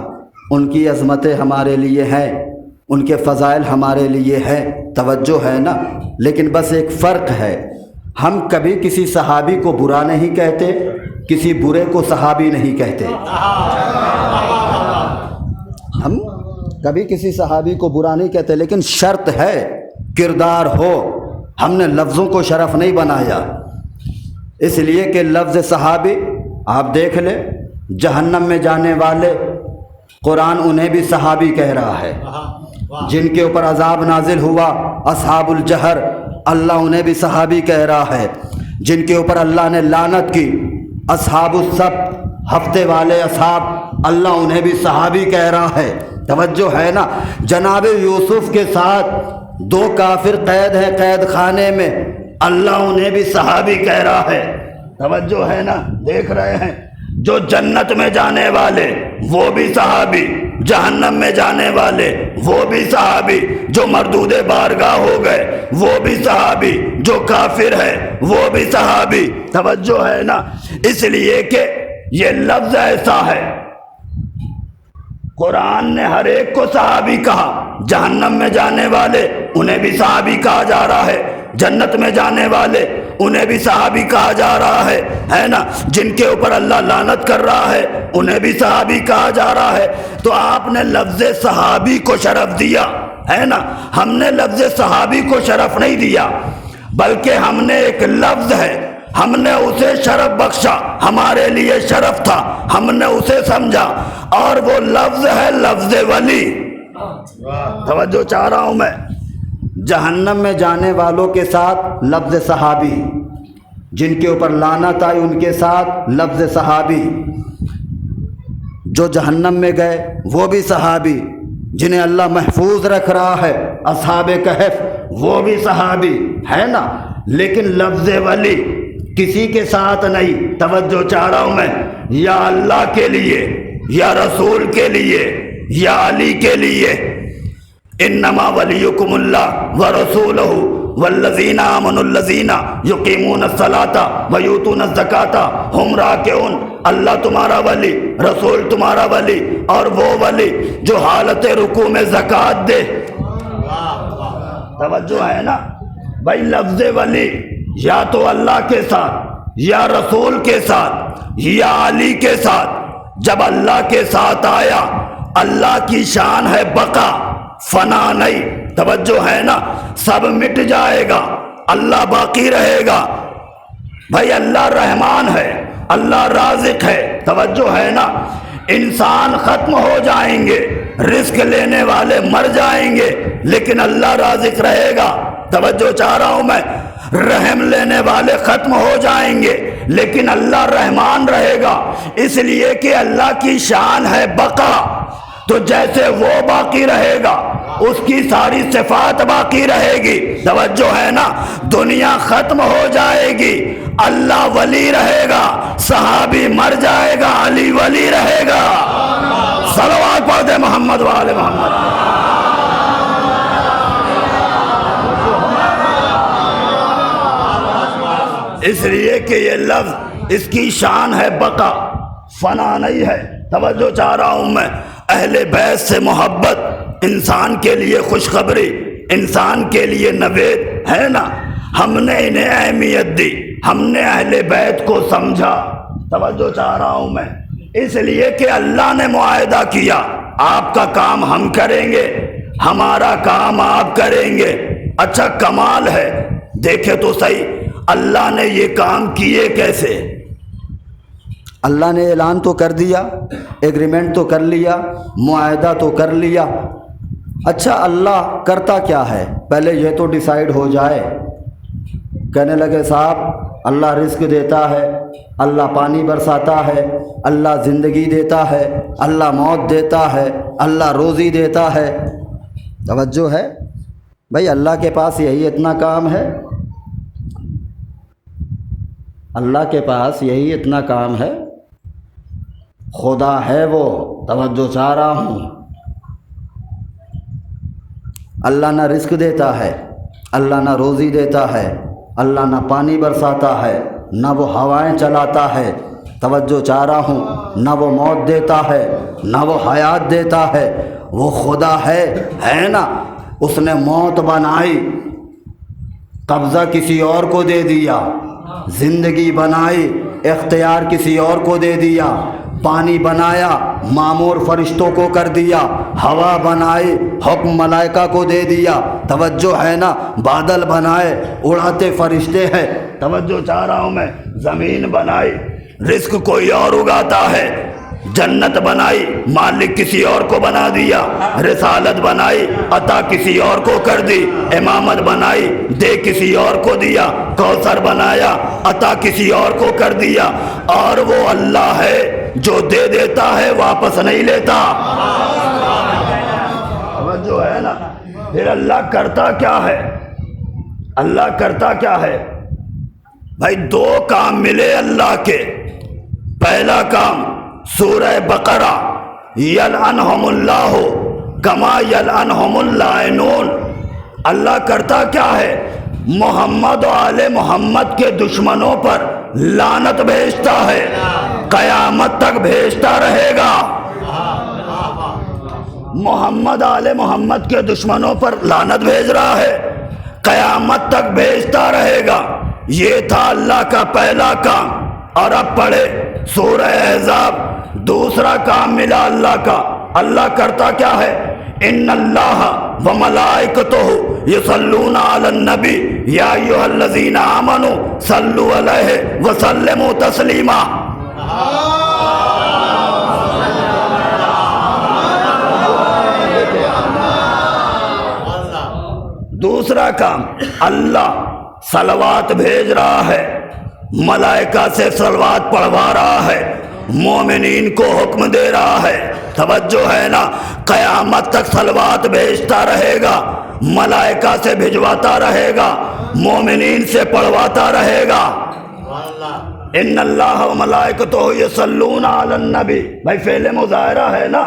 ان کی عظمتیں ہمارے لیے ہیں، ان کے فضائل ہمارے لیے ہیں، توجہ ہے نا۔ لیکن بس ایک فرق ہے، ہم کبھی کسی صحابی کو برا نہیں کہتے، کسی برے کو صحابی نہیں کہتے۔ ہم کبھی کسی صحابی کو برا نہیں کہتے، لیکن شرط ہے کردار ہو۔ ہم نے لفظوں کو شرف نہیں بنایا، اس لیے کہ لفظ صحابی آپ دیکھ لیں، جہنم میں جانے والے قرآن انہیں بھی صحابی کہہ رہا ہے۔ جن کے اوپر عذاب نازل ہوا اصحاب الجحر، اللہ انہیں بھی صحابی کہہ رہا ہے۔ جن کے اوپر اللہ نے لعنت کی اصحاب السبت، ہفتے والے اصحاب، اللہ انہیں بھی صحابی کہہ رہا ہے۔ توجہ ہے نا۔ جناب یوسف کے ساتھ 2 کافر قید ہیں قید خانے میں، اللہ انہیں بھی صحابی کہہ رہا ہے۔ توجہ ہے نا، دیکھ رہے ہیں، جو جنت میں جانے والے وہ بھی صحابی، جہنم میں جانے والے وہ بھی صحابی، جو مردود بارگاہ ہو گئے وہ بھی صحابی، جو کافر ہے وہ بھی صحابی۔ توجہ ہے نا، اس لیے کہ یہ لفظ ایسا ہے، قرآن نے ہر ایک کو صحابی کہا۔ جہنم میں جانے والے انہیں بھی صحابی کہا جا رہا ہے، جنت میں جانے والے انہیں بھی صحابی کہا جا رہا ہے نا۔ جن کے اوپر اللہ لعنت کر رہا ہے انہیں بھی صحابی کہا جا رہا ہے۔ تو آپ نے لفظ صحابی کو شرف دیا ہے نا، ہم نے لفظ صحابی کو شرف نہیں دیا، بلکہ ہم نے ایک لفظ ہے، ہم نے اسے شرف بخشا، ہمارے لیے شرف تھا، ہم نے اسے سمجھا، اور وہ لفظ ہے لفظ ولی۔ توجہ چاہ رہا ہوں میں، جہنم میں جانے والوں کے ساتھ لفظ صحابی، جن کے اوپر لعنت آئی ان کے ساتھ لفظ صحابی، جو جہنم میں گئے وہ بھی صحابی، جنہیں اللہ محفوظ رکھ رہا ہے اصحاب کہف وہ بھی صحابی ہے نا۔ لیکن لفظ ولی کسی کے ساتھ نہیں۔ توجہ چاہ رہا ہوں میں، یا اللہ کے لیے، یا رسول کے لیے، یا علی کے لیے۔ انما ولیکم اللہ ورسولہ والذین آمنوا الذین یقیمون الصلاۃ ویؤتون الزکاۃ ہم راکعون۔ اللہ تمہارا ولی، رسول تمہارا ولی، اور وہ ولی جو حالت رکوع میں زکوٰۃ دے۔ توجہ ہے نا بھائی، لفظ ولی یا تو اللہ کے ساتھ، یا رسول کے ساتھ، یا علی کے ساتھ۔ جب اللہ کے ساتھ آیا، اللہ کی شان ہے بقا، فنا نہیں۔ توجہ ہے نا، سب مٹ جائے گا، اللہ باقی رہے گا۔ بھائی اللہ رحمان ہے، اللہ رازق ہے۔ توجہ ہے نا، انسان ختم ہو جائیں گے، رزق لینے والے مر جائیں گے، لیکن اللہ رازق رہے گا۔ توجہ چاہ رہا ہوں میں، رحم لینے والے ختم ہو جائیں گے، لیکن اللہ رحمان رہے گا، اس لیے کہ اللہ کی شان ہے بقا۔ تو جیسے وہ باقی رہے گا، اس کی ساری صفات باقی رہے گی۔ توجہ ہے نا، دنیا ختم ہو جائے گی، اللہ ولی رہے گا، صحابی مر جائے گا، علی ولی رہے گا۔ صلوات پڑھ دے محمد وآل محمد۔ اس لیے کہ یہ لفظ، اس کی شان ہے بقا، فنا نہیں ہے۔ توجہ چاہ رہا ہوں میں، اہل بیت سے محبت انسان کے لیے خوشخبری، انسان کے لیے نوید ہے نا۔ ہم نے انہیں اہمیت دی، ہم نے اہل بیت کو سمجھا۔ توجہ چاہ رہا ہوں میں، اس لیے کہ اللہ نے معاہدہ کیا، آپ کا کام ہم کریں گے، ہمارا کام آپ کریں گے۔ اچھا کمال ہے، دیکھے تو صحیح اللہ نے یہ کام کیے کیسے۔ اللہ نے اعلان تو کر دیا، ایگریمنٹ تو کر لیا، معاہدہ تو کر لیا، اچھا اللہ کرتا کیا ہے؟ پہلے یہ تو ڈیسائیڈ ہو جائے۔ کہنے لگے صاحب اللہ رزق دیتا ہے، اللہ پانی برساتا ہے، اللہ زندگی دیتا ہے، اللہ موت دیتا ہے، اللہ روزی دیتا ہے۔ توجہ ہے بھائی، اللہ کے پاس یہی اتنا کام ہے؟ اللہ کے پاس یہی اتنا کام ہے؟ خدا ہے وہ، توجہ چاہ رہا ہوں۔ اللہ نہ رزق دیتا ہے، اللہ نہ روزی دیتا ہے، اللہ نہ پانی برساتا ہے، نہ وہ ہوائیں چلاتا ہے، توجہ چاہ رہا ہوں، نہ وہ موت دیتا ہے، نہ وہ حیات دیتا ہے، وہ خدا ہے نا؟ اس نے موت بنائی، قبضہ کسی اور کو دے دیا، زندگی بنائی، اختیار کسی اور کو دے دیا، پانی بنایا، مامور فرشتوں کو کر دیا، ہوا بنائی، حکم ملائکہ کو دے دیا، توجہ ہے نا؟ بادل بنائے، اڑاتے فرشتے ہیں، توجہ چاہ رہا ہوں میں، زمین بنائی، رزق کوئی اور اگاتا ہے، جنت بنائی، مالک کسی اور کو بنا دیا، رسالت بنائی، عطا کسی اور کو کر دی، امامت بنائی، دے کسی اور کو دیا، کوثر بنایا، عطا کسی اور کو کر دیا، اور وہ اللہ ہے جو دے دیتا ہے واپس نہیں لیتا۔ جو ہے نا، پھر اللہ کرتا کیا ہے؟ اللہ کرتا کیا ہے بھائی؟ دو کام ملے اللہ کے۔ پہلا کام سورہ بقرہ، یلعنہم اللہ کما یلعنہم اللاعنون۔ اللہ کرتا کیا ہے؟ محمد و آل محمد کے دشمنوں پر لعنت بھیجتا ہے، قیامت تک بھیجتا رہے گا۔ محمد آل محمد کے دشمنوں پر لعنت بھیج رہا ہے، قیامت تک بھیجتا رہے گا۔ یہ تھا اللہ کا پہلا کام۔ اور اب پڑھے سورہ احزاب، دوسرا کام ملا اللہ کا۔ اللہ کرتا کیا ہے؟ ان اللہ وملائکتہ یصلون علی النبی یا ایھا الذین آمنوا صلوا علیہ وسلموا تسلیما۔ دوسرا کام، اللہ صلوات بھیج رہا ہے، ملائکہ سے صلوات پڑھوا رہا ہے، مومنین کو حکم دے رہا ہے، توجہ ہے نا؟ قیامت تک صلوات بھیجتا رہے گا، ملائکہ سے بھجواتا رہے گا، مومنین سے پڑھواتا رہے گا۔ ان اللہ و ملائکتہ یصلون علی النبی، بھائی فعل مظاہرہ ہے نا؟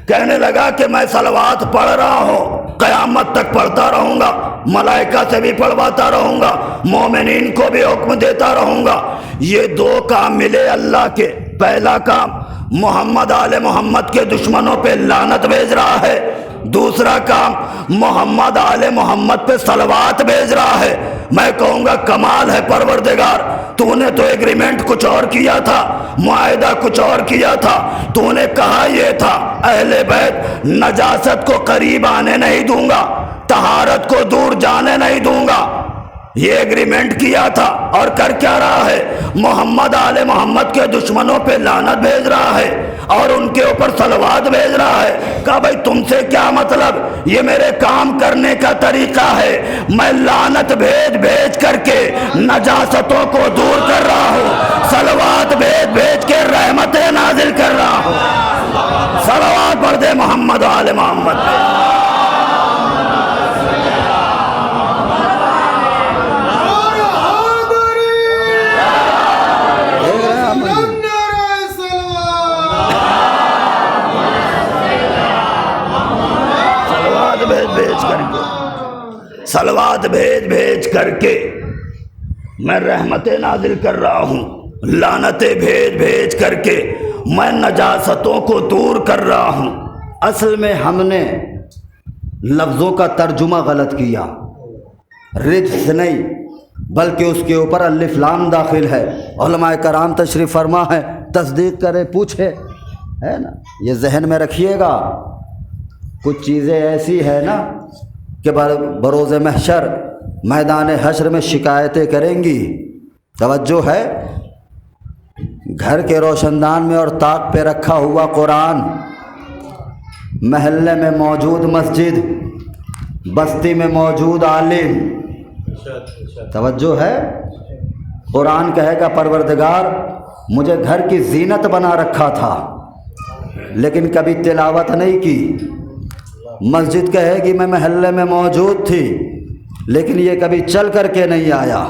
کہنے لگا کہ میں صلوات پڑھ رہا ہوں، قیامت تک پڑھتا رہوں گا، ملائکہ سے بھی پڑھواتا رہوں گا، مومنین کو بھی حکم دیتا رہوں گا۔ یہ دو کام ملے اللہ کے۔ پہلا کام محمد آل محمد کے دشمنوں پہ لعنت بھیج رہا ہے، دوسرا کام محمد آل محمد پہ صلوات بھیج رہا ہے۔ میں کہوں گا کمال ہے پروردگار، تو نے تو ایگریمنٹ کچھ اور کیا تھا، معاہدہ کچھ اور کیا تھا، تو نے کہا یہ تھا اہل بیت نجاست کو قریب آنے نہیں دوں گا، طہارت کو دور جانے نہیں دوں گا، یہ ایگریمنٹ کیا تھا، اور کر کیا رہا ہے؟ محمد آل محمد کے دشمنوں پہ لعنت بھیج رہا ہے اور ان کے اوپر صلوات بھیج رہا ہے۔ کہا بھائی تم سے کیا مطلب؟ یہ میرے کام کرنے کا طریقہ ہے، میں لعنت بھیج بھیج کر کے نجاستوں کو دور کر رہا ہوں، صلوات بھیج بھیج کے رحمتیں نازل کر رہا ہوں۔ صلوات پڑھ دے محمد و آل محمد پہ۔ صلوات بھیج بھیج کر کے میں رحمتیں نازل کر رہا ہوں، لعنتیں بھیج بھیج کر کے میں نجاستوں کو دور کر رہا ہوں۔ اصل میں ہم نے لفظوں کا ترجمہ غلط کیا، رجس نہیں بلکہ اس کے اوپر الف لام داخل ہے۔ علماء کرام تشریف فرما ہے، تصدیق کرے، پوچھے، ہے نا؟ یہ ذہن میں رکھیے گا، کچھ چیزیں ایسی ہے نا کہ بروز محشر میدان حشر میں شکایتیں کریں گی، توجہ ہے؟ گھر کے روشندان میں اور طاق پہ رکھا ہوا قرآن، محلے میں موجود مسجد، بستی میں موجود عالم، توجہ ہے؟ قرآن کہے گا پروردگار مجھے گھر کی زینت بنا رکھا تھا لیکن کبھی تلاوت نہیں کی۔ مسجد کہے گی میں محلے میں موجود تھی لیکن یہ کبھی چل کر کے نہیں آیا۔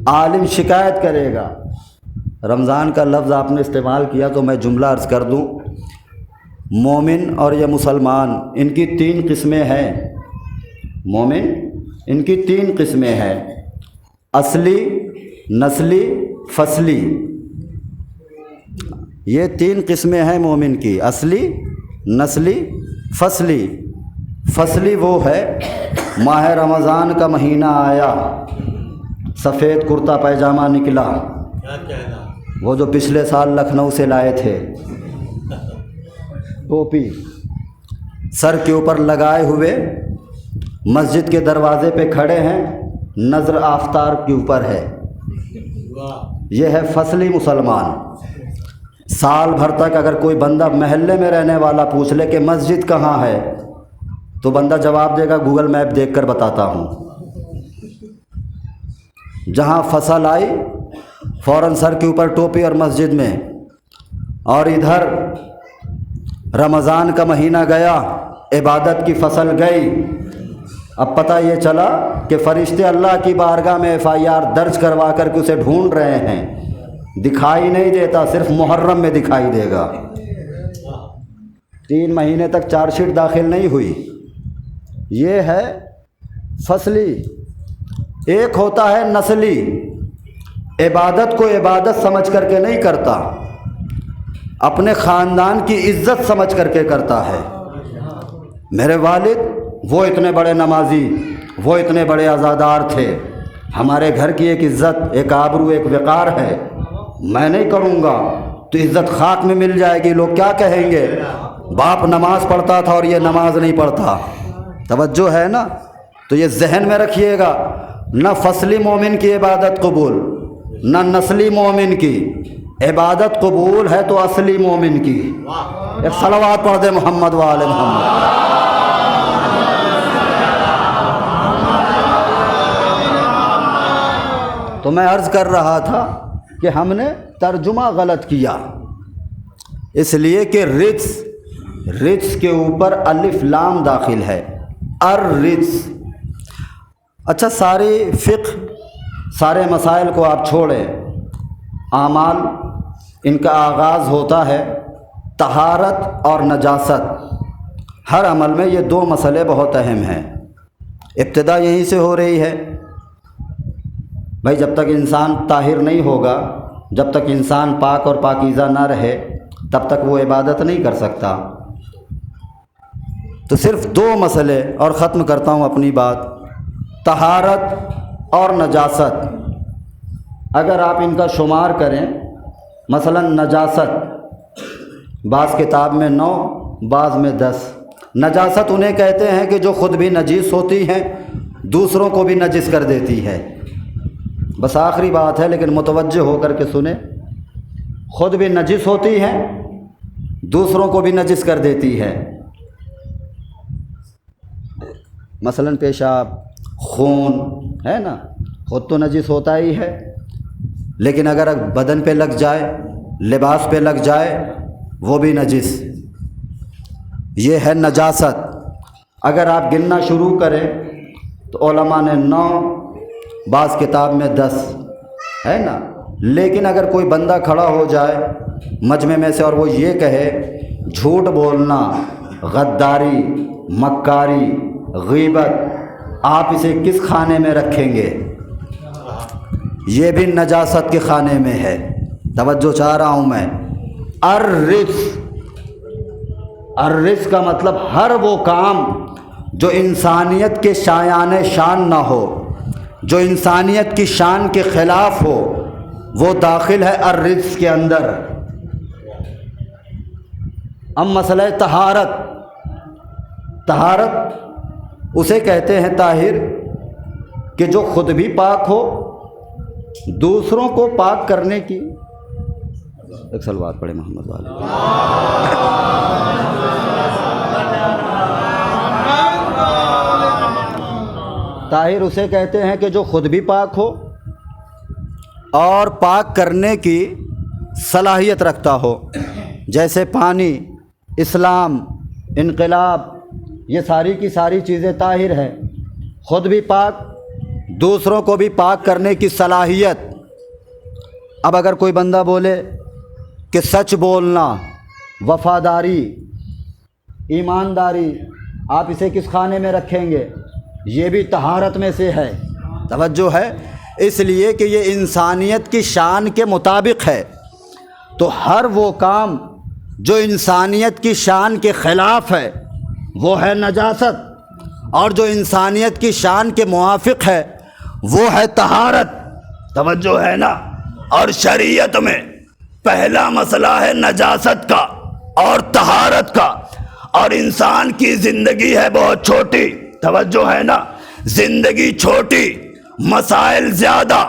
عالم شکایت کرے گا۔ رمضان کا لفظ آپ نے استعمال کیا تو میں جملہ عرض کر دوں، مومن اور یہ مسلمان ان کی 3 قسمیں ہیں۔ مومن ان کی 3 قسمیں ہیں، اصلی، نسلی، فصلی۔ یہ 3 قسمیں ہیں مومن کی، اصلی، نسلی، فصلی۔ فصلی وہ ہے ماہ رمضان کا مہینہ آیا، سفید کرتا پیجامہ نکلا، وہ جو پچھلے سال لکھنؤ سے لائے تھے، ٹوپی سر کے اوپر لگائے ہوئے، مسجد کے دروازے پہ کھڑے ہیں، نظر آفتاب کے اوپر ہے، یہ ہے فصلی مسلمان۔ سال بھر تک اگر کوئی بندہ محلے میں رہنے والا پوچھ لے کہ مسجد کہاں ہے تو بندہ جواب دے گا گوگل میپ دیکھ کر بتاتا ہوں۔ جہاں فصل آئی فوراً سر کے اوپر ٹوپی اور مسجد میں، اور ادھر رمضان کا مہینہ گیا، عبادت کی فصل گئی۔ اب پتہ یہ چلا کہ فرشتے اللہ کی بارگاہ میں FIR درج کروا کر کے اسے ڈھونڈ رہے ہیں، دکھائی نہیں دیتا، صرف محرم میں دکھائی دے گا۔ 3 مہینے تک چارج شیٹ داخل نہیں ہوئی۔ یہ ہے فصلی۔ ایک ہوتا ہے نسلی، عبادت کو عبادت سمجھ کر کے نہیں کرتا، اپنے خاندان کی عزت سمجھ کر کے کرتا ہے۔ میرے والد وہ اتنے بڑے نمازی، وہ اتنے بڑے عزادار تھے، ہمارے گھر کی ایک عزت، ایک آبرو، ایک وقار ہے، میں نہیں کروں گا تو عزت خاک میں مل جائے گی، لوگ کیا کہیں گے؟ باپ نماز پڑھتا تھا اور یہ نماز نہیں پڑھتا۔ توجہ ہے نا؟ تو یہ ذہن میں رکھیے گا، نہ فصلی مومن کی عبادت قبول، نہ نسلی مومن کی عبادت قبول ہے تو اصلی مومن کی۔ ایک صلوات پڑھ دے محمد وآل محمد۔ تو میں عرض کر رہا تھا کہ ہم نے ترجمہ غلط کیا، اس لیے کہ رجس کے اوپر الف لام داخل ہے، الرجس۔ اچھا، ساری فقہ، سارے مسائل کو آپ چھوڑیں، اعمال ان کا آغاز ہوتا ہے طہارت اور نجاست۔ ہر عمل میں یہ 2 مسئلے بہت اہم ہیں، ابتدا یہیں سے ہو رہی ہے۔ بھائی جب تک انسان طاہر نہیں ہوگا، جب تک انسان پاک اور پاکیزہ نہ رہے، تب تک وہ عبادت نہیں کر سکتا۔ تو صرف 2 مسئلے اور ختم کرتا ہوں اپنی بات، طہارت اور نجاست۔ اگر آپ ان کا شمار کریں، مثلا نجاست بعض کتاب میں 9، بعض میں 10۔ نجاست انہیں کہتے ہیں کہ جو خود بھی نجیس ہوتی ہیں، دوسروں کو بھی نجس کر دیتی ہے۔ بس آخری بات ہے لیکن متوجہ ہو کر کے سنیں، خود بھی نجس ہوتی ہیں، دوسروں کو بھی نجس کر دیتی ہے۔ مثلا پیشاب، خون ہے نا، خود تو نجس ہوتا ہی ہے، لیکن اگر بدن پہ لگ جائے، لباس پہ لگ جائے، وہ بھی نجس۔ یہ ہے نجاست۔ اگر آپ گننا شروع کریں تو علماء نے 9، بعض کتاب میں 10 ہے نا، لیکن اگر کوئی بندہ کھڑا ہو جائے مجمع میں سے اور وہ یہ کہے جھوٹ بولنا، غداری، مکاری، غیبت، آپ اسے کس خانے میں رکھیں گے؟ یہ بھی نجاست کے خانے میں ہے۔ توجہ چاہ رہا ہوں میں۔ الرجس کا مطلب ہر وہ کام جو انسانیت کے شایان شان نہ ہو، جو انسانیت کی شان کے خلاف ہو، وہ داخل ہے الرجس کے اندر۔ اب مسئلہ طہارت، طہارت اسے کہتے ہیں طاہر کہ جو خود بھی پاک ہو دوسروں کو پاک کرنے کی ایک صلوات پڑھے محمد والے طاہر اسے کہتے ہیں کہ جو خود بھی پاک ہو اور پاک کرنے کی صلاحیت رکھتا ہو، جیسے پانی، اسلام، انقلاب، یہ ساری کی ساری چیزیں طاہر ہیں، خود بھی پاک، دوسروں کو بھی پاک کرنے کی صلاحیت۔ اب اگر کوئی بندہ بولے کہ سچ بولنا، وفاداری، ایمانداری، آپ اسے کس خانے میں رکھیں گے؟ یہ بھی طہارت میں سے ہے، توجہ ہے، اس لیے کہ یہ انسانیت کی شان کے مطابق ہے، تو ہر وہ کام جو انسانیت کی شان کے خلاف ہے وہ ہے نجاست، اور جو انسانیت کی شان کے موافق ہے وہ ہے طہارت، توجہ ہے نا۔ اور شریعت میں پہلا مسئلہ ہے نجاست کا اور طہارت کا، اور انسان کی زندگی ہے بہت چھوٹی، توجہ ہے نا، زندگی چھوٹی، مسائل زیادہ۔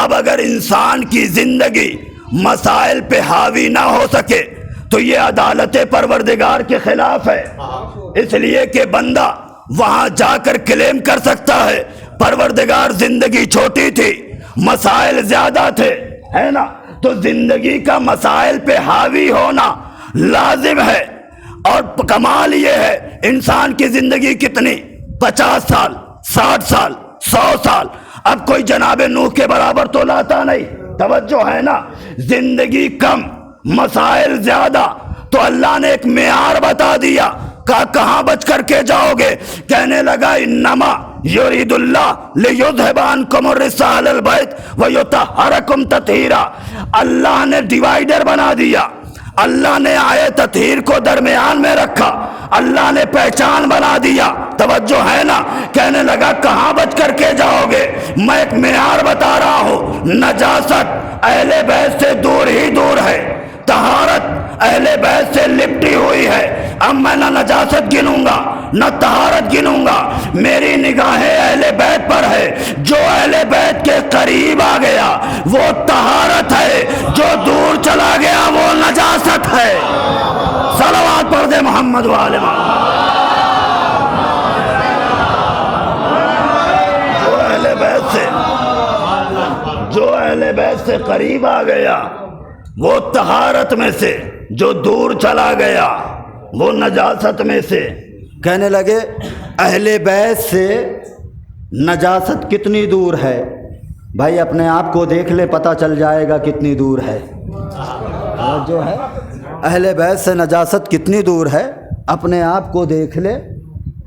اب اگر انسان کی زندگی مسائل پہ حاوی نہ ہو سکے تو یہ عدالت پروردگار کے خلاف ہے، اس لیے کہ بندہ وہاں جا کر کلیم کر سکتا ہے پروردگار زندگی چھوٹی تھی، مسائل زیادہ تھے، ہے نا، تو زندگی کا مسائل پہ حاوی ہونا لازم ہے۔ اور کمال یہ ہے، انسان کی زندگی کتنی؟ 50 سال، 60 سال، 100 سال، اب کوئی جناب نوح کے برابر تو لاتا نہیں، توجہ ہے نا، زندگی کم، مسائل زیادہ، تو اللہ نے ایک معیار بتا دیا، کہاں بچ کر کے جاؤ گے؟ کہنے لگا انما یرید اللہ لیذھب عنکم الرجس اہل البیت ویطہرکم تطہیرا۔ اللہ نے ڈیوائیڈر بنا دیا، اللہ نے آئے تطہیر کو درمیان میں رکھا، اللہ نے پہچان بنا دیا، توجہ ہے نا۔ کہنے لگا کہاں بچ کر کے جاؤ گے؟ میں ایک معیار بتا رہا ہوں، نجاست اہل بیت سے دور ہی دور ہے، طہارت اہل بیت سے لپٹی ہوئی ہے۔ اب میں نہ نجاست گنوں گا نہ طہارت گنوں گا، میری نگاہیں اہل بیت پر ہے، جو اہل بیت کے قریب آ گیا وہ طہارت ہے، جو دور چلا گیا وہ نجاست ہے۔ صلوات پڑھ دے محمد وآل محمد۔ جو اہل بیت سے قریب آ گیا وہ طہارت میں سے، جو دور چلا گیا وہ نجاست میں سے۔ کہنے لگے اہل بیت سے نجاست کتنی دور ہے؟ بھائی اپنے آپ کو دیکھ لے، پتہ چل جائے گا کتنی دور ہے، جو ہے اہل بیت سے نجاست کتنی دور ہے، اپنے آپ کو دیکھ لے۔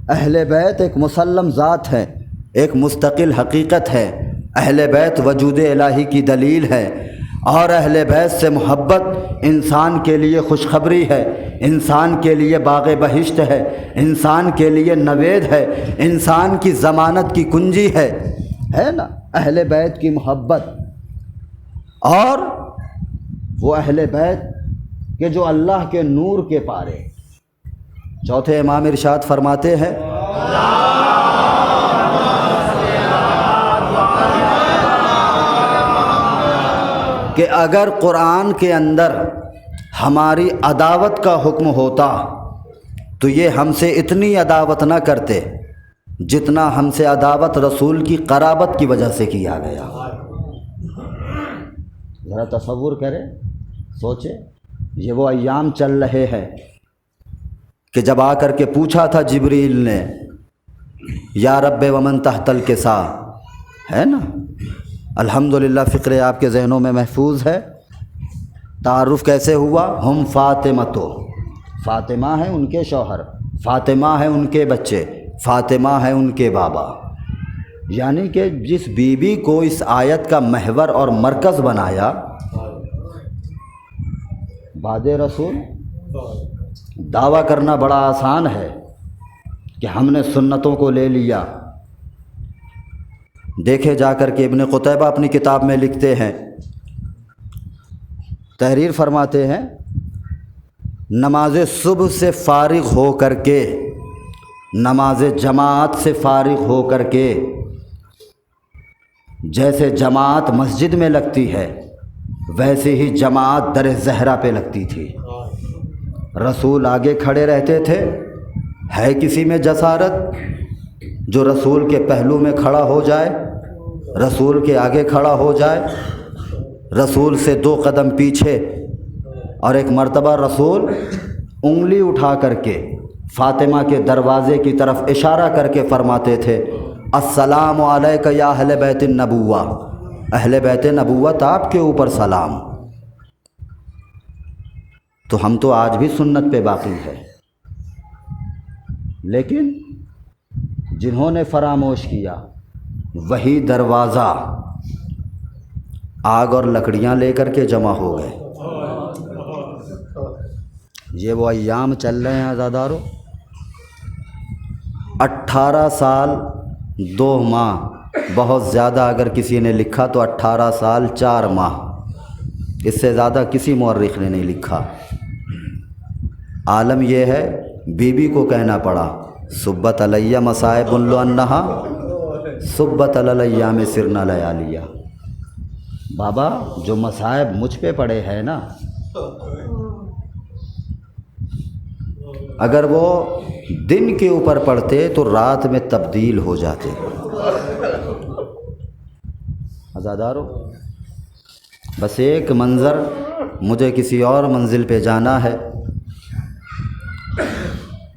اہل بیت ایک مسلم ذات ہے، ایک مستقل حقیقت ہے، اہل بیت وجود الہی کی دلیل ہے، اور اہل بیت سے محبت انسان کے لیے خوشخبری ہے، انسان کے لیے باغ بہشت ہے، انسان کے لیے نوید ہے، انسان کی ضمانت کی کنجی ہے نا، اہل بیت کی محبت۔ اور وہ اہل بیت کہ جو اللہ کے نور کے پارے۔ چوتھے امام ارشاد فرماتے ہیں کہ اگر قرآن کے اندر ہماری عداوت کا حکم ہوتا تو یہ ہم سے اتنی عداوت نہ کرتے جتنا ہم سے عداوت رسول کی قرابت کی وجہ سے کیا گیا۔ ذرا تصور کرے، سوچے، یہ وہ ایام چل رہے ہیں کہ جب آ کر کے پوچھا تھا جبریل نے، یا رب ومن تحت الکسا، ہے نا، الحمدللہ فقرے آپ کے ذہنوں میں محفوظ ہے۔ تعارف کیسے ہوا؟ ہم فاطمہ، فاطمہ ہیں ان کے شوہر، فاطمہ ہیں ان کے بچے، فاطمہ ہیں ان کے بابا، یعنی کہ جس بیوی کو اس آیت کا محور اور مرکز بنایا، بعد رسول۔ دعویٰ کرنا بڑا آسان ہے کہ ہم نے سنتوں کو لے لیا۔ دیکھے جا کر کے ابن قتیبہ اپنی کتاب میں لکھتے ہیں، تحریر فرماتے ہیں، نماز صبح سے فارغ ہو کر کے، نماز جماعت سے فارغ ہو کر کے جیسے جماعت مسجد میں لگتی ہے ویسے ہی جماعت در زہرا پہ لگتی تھی۔ رسول آگے کھڑے رہتے تھے، ہے کسی میں جسارت جو رسول کے پہلو میں کھڑا ہو جائے، رسول کے آگے کھڑا ہو جائے، رسول سے 2 قدم پیچھے؟ اور ایک مرتبہ رسول انگلی اٹھا کر کے فاطمہ کے دروازے کی طرف اشارہ کر کے فرماتے تھے، السلام علیک یا اہل بیت النبوہ، اہل بیت نبوت آپ کے اوپر سلام۔ تو ہم تو آج بھی سنت پہ باقی ہے، لیکن جنہوں نے فراموش کیا وہی دروازہ آگ اور لکڑیاں لے کر کے جمع ہو گئے۔ یہ وہ ایام چل رہے ہیں عزادارو، 18 سال 2 ماہ، بہت زیادہ اگر کسی نے لکھا تو 18 سال 4 ماہ، اس سے زیادہ کسی مورخ نے نہیں لکھا۔ عالم یہ ہے بی بی کو کہنا پڑا، صبت علیہ مصائب لو انہا صبت الایام سرنا لیالیہ۔ بابا جو مصائب مجھ پہ پڑے ہیں نا، اگر وہ دن کے اوپر پڑتے تو رات میں تبدیل ہو جاتے۔ عزادارو، بس ایک منظر، مجھے کسی اور منزل پہ جانا ہے،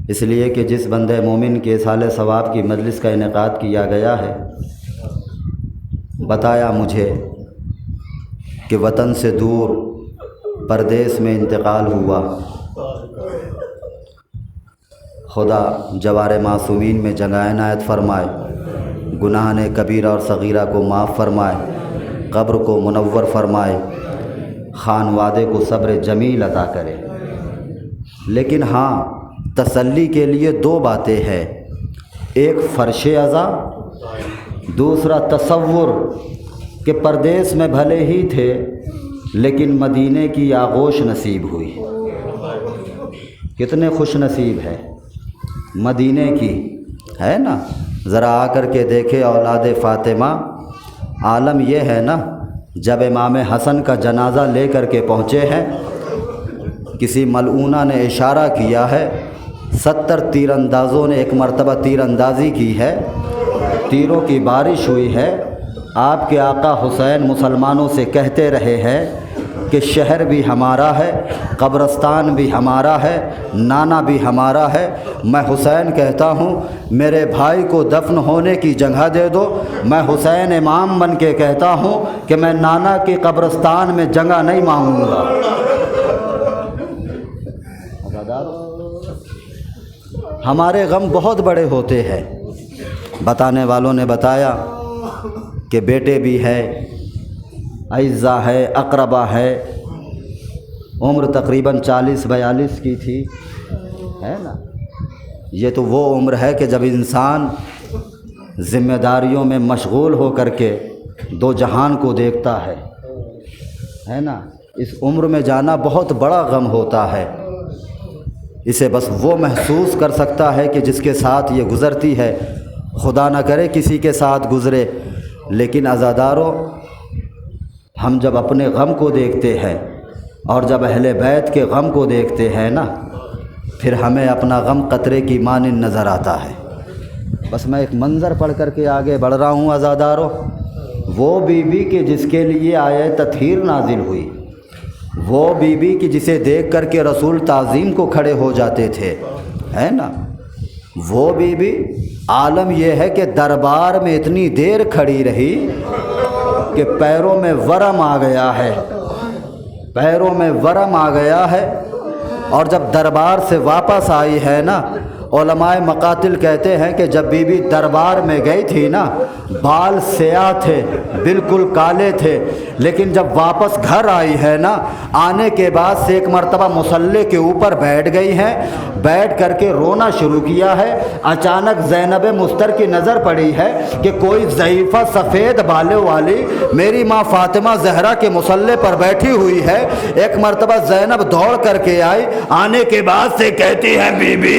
اس لیے کہ جس بندے مومن کے سال ثواب کی مجلس کا انعقاد کیا گیا ہے، بتایا مجھے کہ وطن سے دور پردیس میں انتقال ہوا۔ خدا جوار معصومین میں جگہ عنایت فرمائے، گناہ نے کبیرہ اور صغیرہ کو معاف فرمائے، قبر کو منور فرمائے، خانوادے کو صبر جمیل عطا کرے۔ لیکن ہاں، تسلی کے لیے 2 باتیں ہیں، ایک فرش عزا، دوسرا تصور کہ پردیس میں بھلے ہی تھے لیکن مدینے کی آغوش نصیب ہوئی۔ کتنے خوش نصیب ہے مدینے کی، ہے نا؟ ذرا آ کر کے دیکھے اولاد فاطمہ، عالم یہ ہے نا، جب امام حسن کا جنازہ لے کر کے پہنچے ہیں، کسی ملعونہ نے اشارہ کیا ہے، 70 تیر اندازوں نے ایک مرتبہ تیر اندازی کی ہے، تیروں کی بارش ہوئی ہے۔ آپ کے آقا حسین مسلمانوں سے کہتے رہے ہیں کہ شہر بھی ہمارا ہے، قبرستان بھی ہمارا ہے، نانا بھی ہمارا ہے۔ میں حسین کہتا ہوں میرے بھائی کو دفن ہونے کی جگہ دے دو۔ میں حسین امام بن کے کہتا ہوں کہ میں نانا کے قبرستان میں جگہ نہیں مانگوں گا۔ ہمارے غم بہت بڑے ہوتے ہیں۔ بتانے والوں نے بتایا کہ بیٹے بھی ہے، اعزہ ہے، اقربا ہے، عمر تقریباً 40-42 کی تھی، ہے نا؟ یہ تو وہ عمر ہے کہ جب انسان ذمہ داریوں میں مشغول ہو کر کے 2 جہان کو دیکھتا ہے نا؟ اس عمر میں جانا بہت بڑا غم ہوتا ہے۔ اسے بس وہ محسوس کر سکتا ہے کہ جس کے ساتھ یہ گزرتی ہے، خدا نہ کرے کسی کے ساتھ گزرے۔ لیکن عزادارو، ہم جب اپنے غم کو دیکھتے ہیں اور جب اہل بیت کے غم کو دیکھتے ہیں نا، پھر ہمیں اپنا غم قطرے کی مانند نظر آتا ہے۔ بس میں ایک منظر پڑھ کر کے آگے بڑھ رہا ہوں عزادارو، وہ بی بی کہ جس کے لیے آیت تطہیر نازل ہوئی، وہ بی بی کہ جسے دیکھ کر کے رسول تعظیم کو کھڑے ہو جاتے تھے، ہے نا؟ وہ بی بی، عالم یہ ہے کہ دربار میں اتنی دیر کھڑی رہی کہ پیروں میں ورم آ گیا ہے، پیروں میں ورم آ گیا ہے۔ اور جب دربار سے واپس آئی ہے نا، علماء مقاتل کہتے ہیں کہ جب بی بی دربار میں گئی تھی نا، بال سیاہ تھے، بالکل کالے تھے، لیکن جب واپس گھر آئی ہے نا، آنے کے بعد سے ایک مرتبہ مصلے کے اوپر بیٹھ گئی ہیں، بیٹھ کر کے رونا شروع کیا ہے۔ اچانک زینب مستر کی نظر پڑی ہے کہ کوئی ضعیفہ سفید بالوں والی میری ماں فاطمہ زہرا کے مصلے پر بیٹھی ہوئی ہے۔ ایک مرتبہ زینب دوڑ کر کے آئی، آنے کے بعد سے کہتی ہے بی بی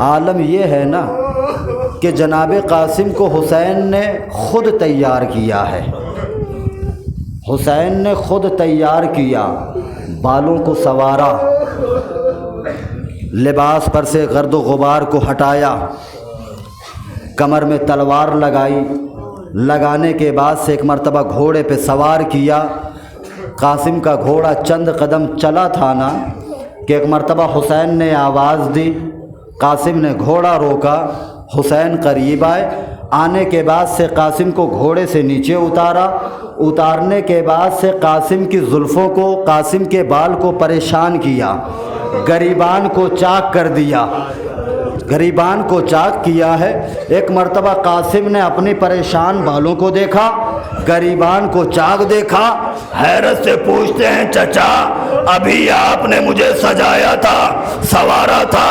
عالم یہ ہے نا کہ جناب قاسم کو حسین نے خود تیار کیا ہے، حسین نے خود تیار کیا، بالوں کو سنوارا، لباس پر سے گرد و غبار کو ہٹایا، کمر میں تلوار لگائی، لگانے کے بعد سے ایک مرتبہ گھوڑے پہ سوار کیا۔ قاسم کا گھوڑا چند قدم چلا تھا نا کہ ایک مرتبہ حسین نے آواز دی، قاسم نے گھوڑا روکا، حسین قریب آئے، آنے کے بعد سے قاسم کو گھوڑے سے نیچے اتارا، اتارنے کے بعد سے قاسم کی زلفوں کو، قاسم کے بال کو پریشان کیا، گریبان کو چاک کر دیا، گریبان کو چاک کیا ہے۔ ایک مرتبہ قاسم نے اپنی پریشان بالوں کو دیکھا، گریبان کو چاک دیکھا، حیرت سے پوچھتے ہیں چچا ابھی آپ نے مجھے سجایا تھا، سنوارا تھا،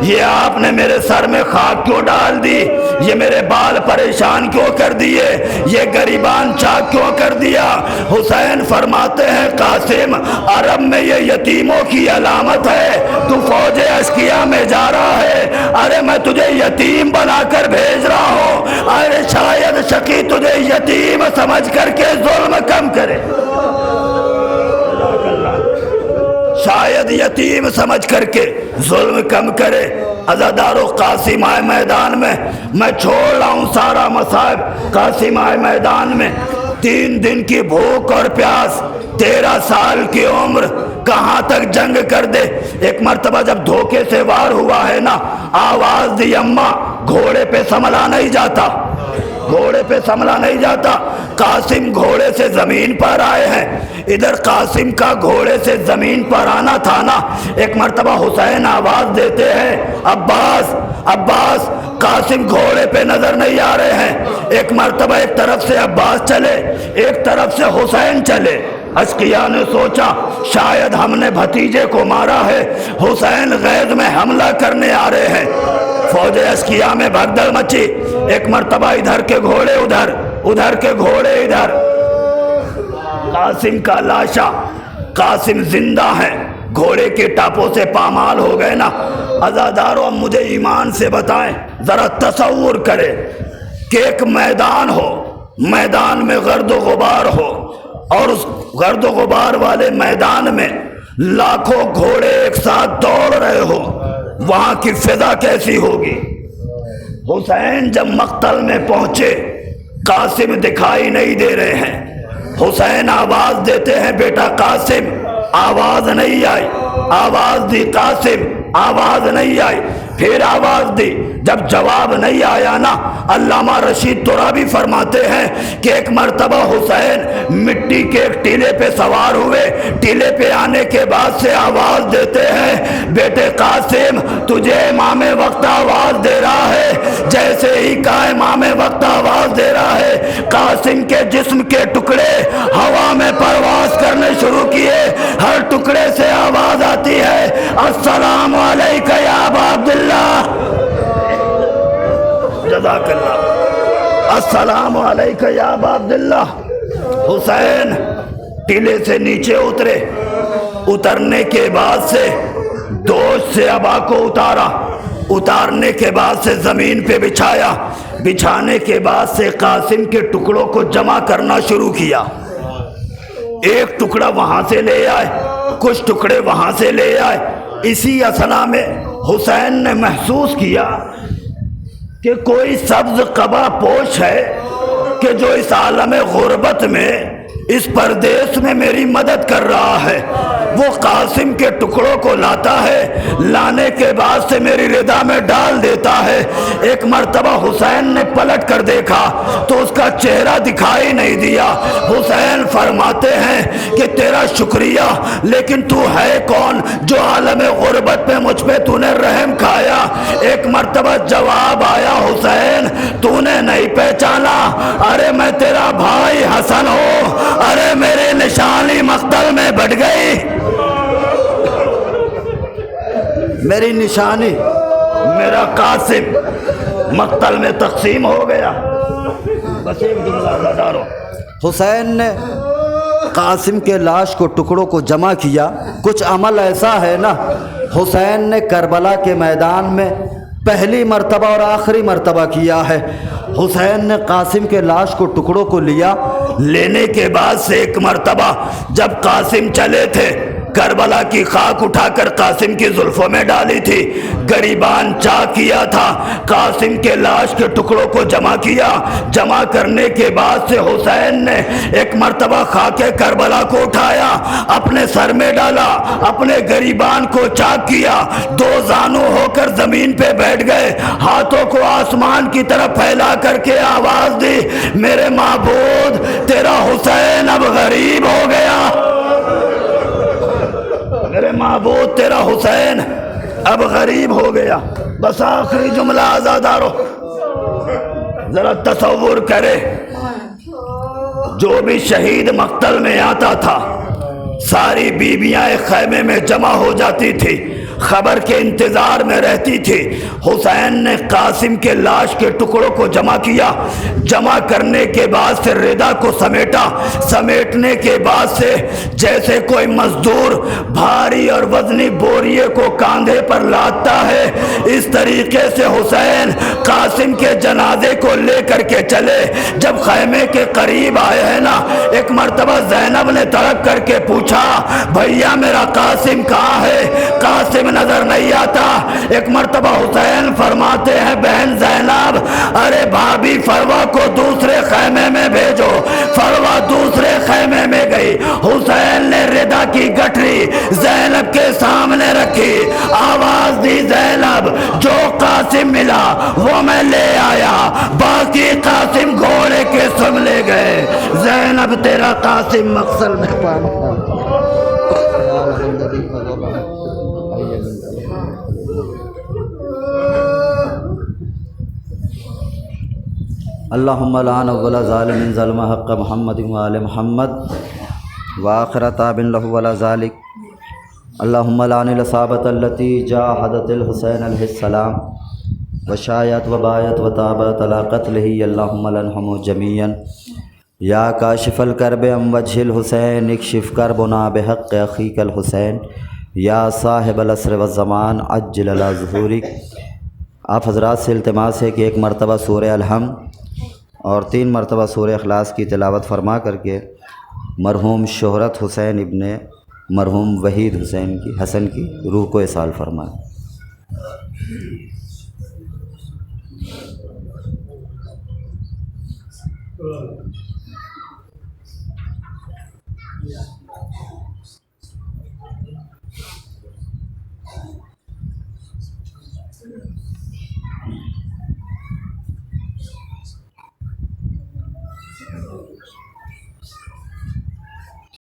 یہ آپ نے میرے سر میں خاک کیوں ڈال دی، یہ میرے بال پریشان کیوں کر دیے، یہ گریبان چاک کیوں کر دیا؟ حسین فرماتے ہیں قاسم عرب میں یہ یتیموں کی علامت ہے، تو فوج اشقیاء میں جا رہا ہے، ارے میں تجھے یتیم بنا کر بھیج رہا ہوں، ارے شاید شقی تجھے یتیم سمجھ کر کے ظلم کم کرے، شاید یتیم سمجھ کر کے ظلم کم کرے۔ عزادارو قاسم آئے میدان میں چھوڑ رہا ہوں سارا مصائب، قاسم آئے میدان میں، 3 دن کی بھوک اور پیاس، 13 سال کی عمر، کہاں تک جنگ کر دے۔ ایک مرتبہ جب دھوکے سے وار ہوا ہے نا، آواز دی اماں گھوڑے پہ سنبھلا نہیں جاتا، گھوڑے پہ سنبھلا نہیں جاتا، قاسم گھوڑے سے زمین پر آئے ہیں، ادھر قاسم کا گھوڑے سے زمین پر آنا تھا نا۔ ایک مرتبہ حسین آواز دیتے ہیں عباس عباس، قاسم گھوڑے پہ نظر نہیں آ رہے ہیں۔ ایک مرتبہ ایک طرف سے عباس چلے، ایک طرف سے حسین چلے، اشقیاء نے سوچا شاید ہم نے بھتیجے کو مارا ہے، حسین غیظ میں حملہ کرنے آ رہے ہیں۔ فوج اشقیاء میں بھگدڑ مچی، ایک مرتبہ ادھر کے گھوڑے ادھر، ادھر کے گھوڑے ادھر، قاسم کا لاشا، قاسم زندہ ہے، گھوڑے کے ٹاپوں سے پامال ہو گئے نا۔ عزادارو مجھے ایمان سے بتائیں، ذرا تصور کرے کہ ایک میدان ہو، میدان میں گرد و غبار ہو، اور اس گرد و غبار والے میدان میں لاکھوں گھوڑے ایک ساتھ دوڑ رہے ہو، وہاں کی فضا کیسی ہوگی؟ حسین جب مقتل میں پہنچے، قاسم دکھائی نہیں دے رہے ہیں، حسین آواز دیتے ہیں بیٹا قاسم، آواز نہیں آئی، آواز دی قاسم، آواز نہیں آئی، پھر آواز دی، جب جواب نہیں آیا نا، علامہ رشید ترابی فرماتے ہیں کہ ایک مرتبہ حسین مٹی کے ایک ٹیلے پہ سوار ہوئے، ٹیلے پہ آنے کے بعد سے آواز دیتے ہیں بیٹے قاسم تجھے امام وقت آواز دے رہا ہے۔ جیسے ہی کہا امام وقت آواز دے رہا ہے، قاسم کے جسم کے ٹکڑے ہوا میں پرواز کرنے شروع کیے، ہر ٹکڑے سے آواز آتی ہے السلام علیکہ یا ابا عبداللہ، جزاک اللہ، السلام علیکہ یا ابا عبداللہ۔ حسین ٹیلے سے نیچے اترے، اترنے کے بعد سے دوش سے ابا کو اتارا، اتارنے کے بعد سے زمین پہ بچھایا، بچھانے کے بعد سے قاسم کے ٹکڑوں کو جمع کرنا شروع کیا، ایک ٹکڑا وہاں سے لے آئے، کچھ ٹکڑے وہاں سے لے آئے۔ اسی اثنا میں حسین نے محسوس کیا کہ کوئی سبز قبا پوش ہے کہ جو اس عالم غربت میں، اس پردیس میں میری مدد کر رہا ہے، وہ قاسم کے ٹکڑوں کو لاتا ہے، لانے کے بعد سے میری ردا میں ڈال دیتا ہے۔ ایک مرتبہ حسین نے پلٹ کر دیکھا تو اس کا چہرہ دکھائی نہیں دیا۔ حسین فرماتے ہیں کہ تیرا شکریہ، لیکن تو ہے کون جو عالم غربت میں مجھ پہ تو نے رحم کھایا؟ ایک مرتبہ جواب آیا حسین تو نے نہیں پہچانا، ارے میں تیرا بھائی حسن ہوں، ارے میری نشانی مقتل میں بٹ گئی، میری نشانی، میرا قاسم مقتل میں تقسیم ہو گیا۔ بس ایک جملہ ڈالو، حسین نے قاسم کے لاش کو ٹکڑوں کو جمع کیا۔ کچھ عمل ایسا ہے نا، حسین نے کربلا کے میدان میں پہلی مرتبہ اور آخری مرتبہ کیا ہے۔ حسین نے قاسم کے لاش کو ٹکڑوں کو لیا، لینے کے بعد سے ایک مرتبہ جب قاسم چلے تھے، کربلا کی خاک اٹھا کر قاسم کی زلفوں میں ڈالی تھی، گریبان چا کیا تھا، قاسم کے لاش کے ٹکڑوں کو جمع کیا، جمع کرنے کے بعد سے حسین نے ایک مرتبہ خاک کربلا کو اٹھایا، اپنے سر میں ڈالا، اپنے گریبان کو چاک کیا، دو زانو ہو کر زمین پہ بیٹھ گئے، ہاتھوں کو آسمان کی طرف پھیلا کر کے آواز دی، میرے معبود تیرا حسین اب غریب ہو گیا، میرے معبود تیرا حسین اب غریب ہو گیا۔ بس آخری جملہ آزادارو، ذرا تصور کرے، جو بھی شہید مقتل میں آتا تھا ساری بیویاں ایک خیمے میں جمع ہو جاتی تھی، خبر کے انتظار میں رہتی تھی۔ حسین نے قاسم کے لاش کے ٹکڑوں کو جمع کیا، جمع کرنے کے بعد سے ردا کو سمیٹا، سمیٹنے کے بعد سے جیسے کوئی مزدور بھاری اور وزنی بوریے کو کاندھے پر لادتا ہے، اس طریقے سے حسین قاسم کے جنازے کو لے کر کے چلے۔ جب خیمے کے قریب آئے ہیں نا، ایک مرتبہ زینب نے تڑپ کر کے پوچھا، بھیا میرا قاسم کہاں ہے؟ قاسم نظر نہیں آتا۔ ایک مرتبہ حسین فرماتے ہیں، بہن زینب، ارے بھابی فروا کو دوسرے خیمے میں بھیجو۔ فروا دوسرے خیمے میں گئی، حسین نے ردا کی گٹھری زینب کے سامنے رکھی، آواز دی، زینب جو قاسم ملا وہ میں لے آیا، باقی قاسم گھوڑے کے سم لے گئے، زینب تیرا قاسم مقصد میں پانا۔ اللہم لعن اول ظالم ظلم حق محمد وآل محمد وآخر تاب له ولا ذلك اللہم لعن العصابۃ التي جاہدت الحسین علیہ السلام وشایت وبایت وتابت علی قتلہ اللہم لعنہم جمیعا یا کاشف الکرب عن وجہ الحسین اکشف کربنا بحق اخیک الحسین یا صاحب العصر والزمان عجل علی ظہورک۔ آپ حضرات سے التماس ہے کہ ایک مرتبہ سورہ الحمد اور 3 مرتبہ سورہ اخلاص کی تلاوت فرما کر کے مرحوم شہرت حسین ابن مرحوم وحید حسن کی روح کو اصال فرمائیں۔